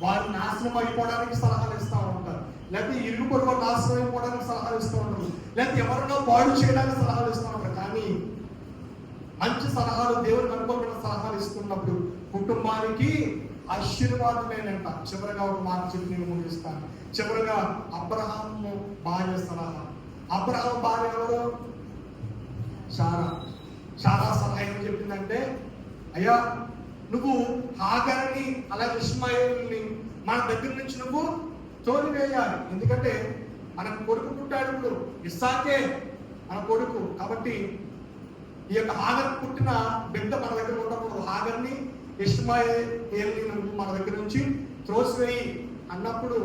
Speaker 1: వారు నాశనం అయిపోవడానికి సలహాలు ఇస్తూ ఉంటారు, లేకపోతే ఇరుగు పొరుగు నాశనం అయిపోవడానికి సలహాలు ఇస్తూ ఉంటారు, లేకపోతే ఎవరినో పాడు చేయడానికి సలహాలు ఇస్తూ ఉంటారు. కానీ మంచి సలహాలు, దేవునికి అనుకూలమైన సలహాలు ఇస్తున్నప్పుడు కుటుంబానికి ఆశీర్వాదమేనంట. చివరిగా ఒక మాట చెప్పి నేను ముగిస్తాను. చివరిగా అబ్రహాము భార్య సలహా. అబ్రహాము భార్య ఎవరు? శారా. శారా సలహా ఏం చెప్పిందంటే, అయ్యా నువ్వు హాగర్ని అలాగే ఇష్మాయేలుని మన దగ్గర నుంచి నువ్వు తోలివేయాలి. ఎందుకంటే మనకు కొడుకు పుట్టాడు, ఇప్పుడు ఇస్సాకే మన కొడుకు. కాబట్టి ఈ యొక్క హాగర్ పుట్టిన బిడ్డ మన దగ్గర ఉండకూడదు. హాగర్ని ఇష్మాయేలుని నువ్వు మన దగ్గర నుంచి త్రోసివేయి అన్నప్పుడు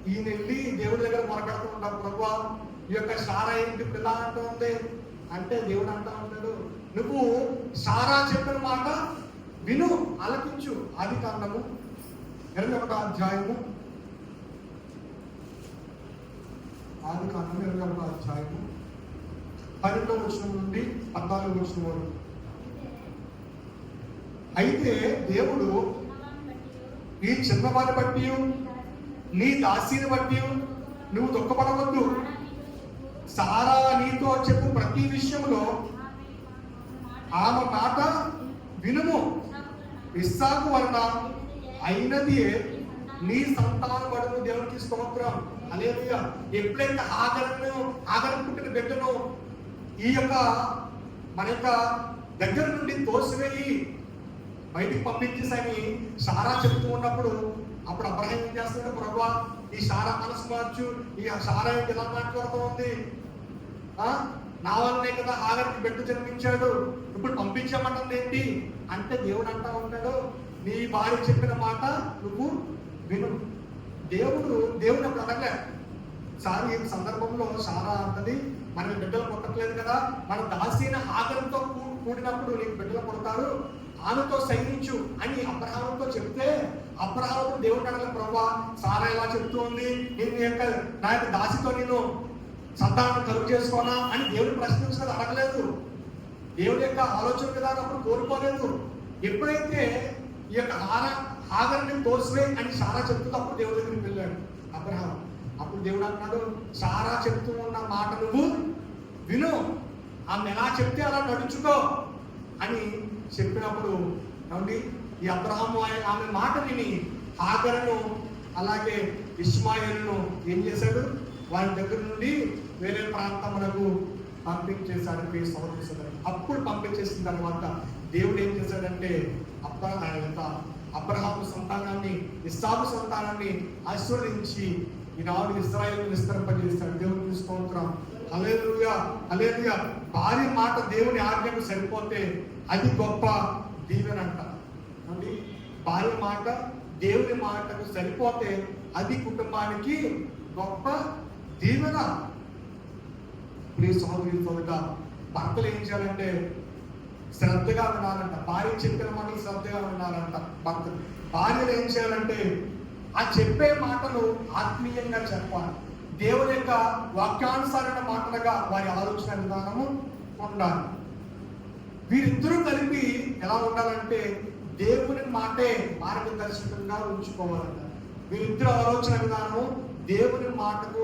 Speaker 1: ఈయన వెళ్ళి దేవుడి దగ్గర మొరపెడుతూ ఉంటాడు, ప్రభువా ఈ యొక్క శారా ఏంటి పిల్ల అంటూ ఉంది అంటే దేవుడు అంటా ఉంటాడు, నువ్వు శారా చెప్పిన మాట విను, ఆలకించు. ఆదికాండము 21వ అధ్యాయము, ఆదికాండము 21వ అధ్యాయము 12వ వచనం నుండి 14వ వచనం వరకు. అయితే దేవుడు ఈ చిన్నవాడిని బట్టి నీ దాసిని బట్టి నువ్వు దుఃఖపడవద్దు, శారా నీతో చెప్పు ప్రతి విషయంలో ఆమె మాట వినుము, ఇస్సాకు వలన అయినది నీ సంతానం పడును. దేవునికి స్తోత్రం, హల్లెలూయా. ఎప్పుడైతే ఆగరను పుట్టిన బిడ్డను ఈ యొక్క మన యొక్క దగ్గర నుండి తోసివేయి బయటికి పంపించేసని శారా చెప్తూ ఉన్నప్పుడు అప్పుడు అబ్రహాం ఏం చేస్తాడు, ప్రభువా ఈ శారా మనసు మార్చు, ఈ శారా ఎలా మాట్లాడుతూ ఉంది, నా వల్లనే కదా హాగర్కి బిడ్డ జన్మించాడు, ఇప్పుడు పంపించామంటుంది ఏంటి అంటే దేవుడు అంటా ఉంటాడు, నీ భార్య చెప్పిన మాట నువ్వు విను. దేవుడు అప్పుడు అనగా సారి ఈ సందర్భంలో శారా అంటది, మనకి బిడ్డలు పుట్టట్లేదు కదా, మన దాసీన హాగర్తో కూడినప్పుడు నీకు బిడ్డలు పుడతారు, ఆమెతో సైనించు అని అబ్రహాముతో చెప్తే అబ్రహాము దేవుడు అడగల, ప్రభువా శారా ఎలా చెప్తూ ఉంది, నా యొక్క దాసితో నేను సంతానం కలుగు చేసుకోనా అని దేవుడు ప్రశ్నించలేదు, అడగలేదు. దేవుడి యొక్క ఆలోచన విధానం అప్పుడు కోరుకోలేదు. ఎప్పుడైతే ఈ యొక్క హాగర్ని తోసివే అని శారా చెప్తున్నప్పుడు దేవుడి దగ్గరికి వెళ్ళాడు అబ్రహాం. అప్పుడు దేవుడు అన్నాడు, శారా చెప్తూ ఉన్న మాట నువ్వు విను, ఆమె ఎలా చెప్తే అలా నడుచుకో అని చెప్పినప్పుడు ఏమండి ఈ అబ్రహాము ఆమె మాట విని హాగరును అలాగే ఇష్మాయేలును ఏం చేశాడు, వారి దగ్గర నుండి వేరే ప్రాంతములకు పంపించేశాడు. అప్పుడు పంపించేసిన తర్వాత దేవుడు ఏం చేశాడంటే అబ్రహాము సంతానాన్ని ఇస్సాకు సంతానాన్ని ఆశీర్వదించి ఈనాడు ఇశ్రాయేలును విస్తరింపజేశాడు. దేవునికి స్తోత్రం, హల్లెలూయా హల్లెలూయా. భార్య మాట దేవుని ఆజ్ఞకు సరిపోతే అది గొప్ప దీవెనంట. అండి భార్య మాట దేవుని మాటకు సరిపోతే అది కుటుంబానికి గొప్ప దీవెన. ప్రియ సహోదరి సోదరుడా, భర్తలు ఏం చేయాలంటే శ్రద్ధగా వినాలంట. భార్య చెప్పిన మాటలు శ్రద్ధగా వినాలంట భర్తలు. భార్యలు ఏం చేయాలంటే ఆ చెప్పే మాటలు ఆత్మీయంగా చెప్పాలి. దేవుని యొక్క వాక్యానుసారమైన మాటలుగా వారి ఆలోచన విధానము ఉండాలి. వీరిద్దరూ కలిపి ఎలా ఉండాలంటే దేవుని మాటే మార్గదర్శకంగా ఉంచుకోవాలంట. వీరిద్దరు ఆలోచన విధానం దేవుని మాటకు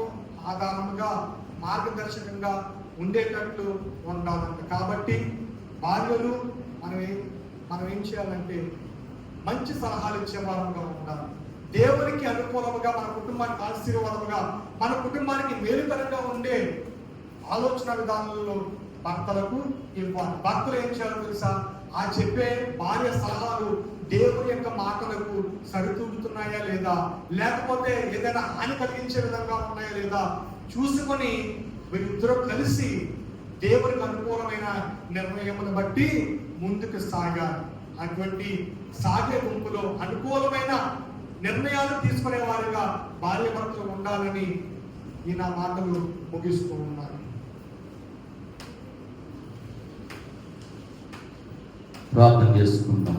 Speaker 1: ఆధారముగా మార్గదర్శకంగా ఉండేటట్లు ఉండాలంట. కాబట్టి భార్యలు మనం ఏం చేయాలంటే మంచి సలహాలు ఇచ్చే వారంగా ఉండాలి. దేవునికి అనుకూలముగా, మన కుటుంబానికి ఆశీర్వాదముగా, మన కుటుంబానికి మేలుకరంగా ఉండే ఆలోచన విధానాలలో భర్తలకు ఇవ్వాలి. భర్తలు ఏం చేయాలో తెలుసా? ఆ చెప్పే భార్య సలహాలు దేవుని యొక్క మాటలకు సరితూగుతున్నాయా లేదా, లేకపోతే ఏదైనా హాని కలిగించే విధంగా ఉన్నాయా లేదా చూసుకొని వీరిద్దరూ కలిసి దేవునికి అనుకూలమైన నిర్ణయమును బట్టి ముందుకు సాగాలి. అటువంటి సాగే గుంపులో అనుకూలమైన నిర్ణయాలు తీసుకునే వారిగా భార్య భర్తలు ఉండాలని ఈ నా మాటలు ముగిస్తూ ఉన్నాను.
Speaker 2: ప్రార్థన చేసుకుందాం.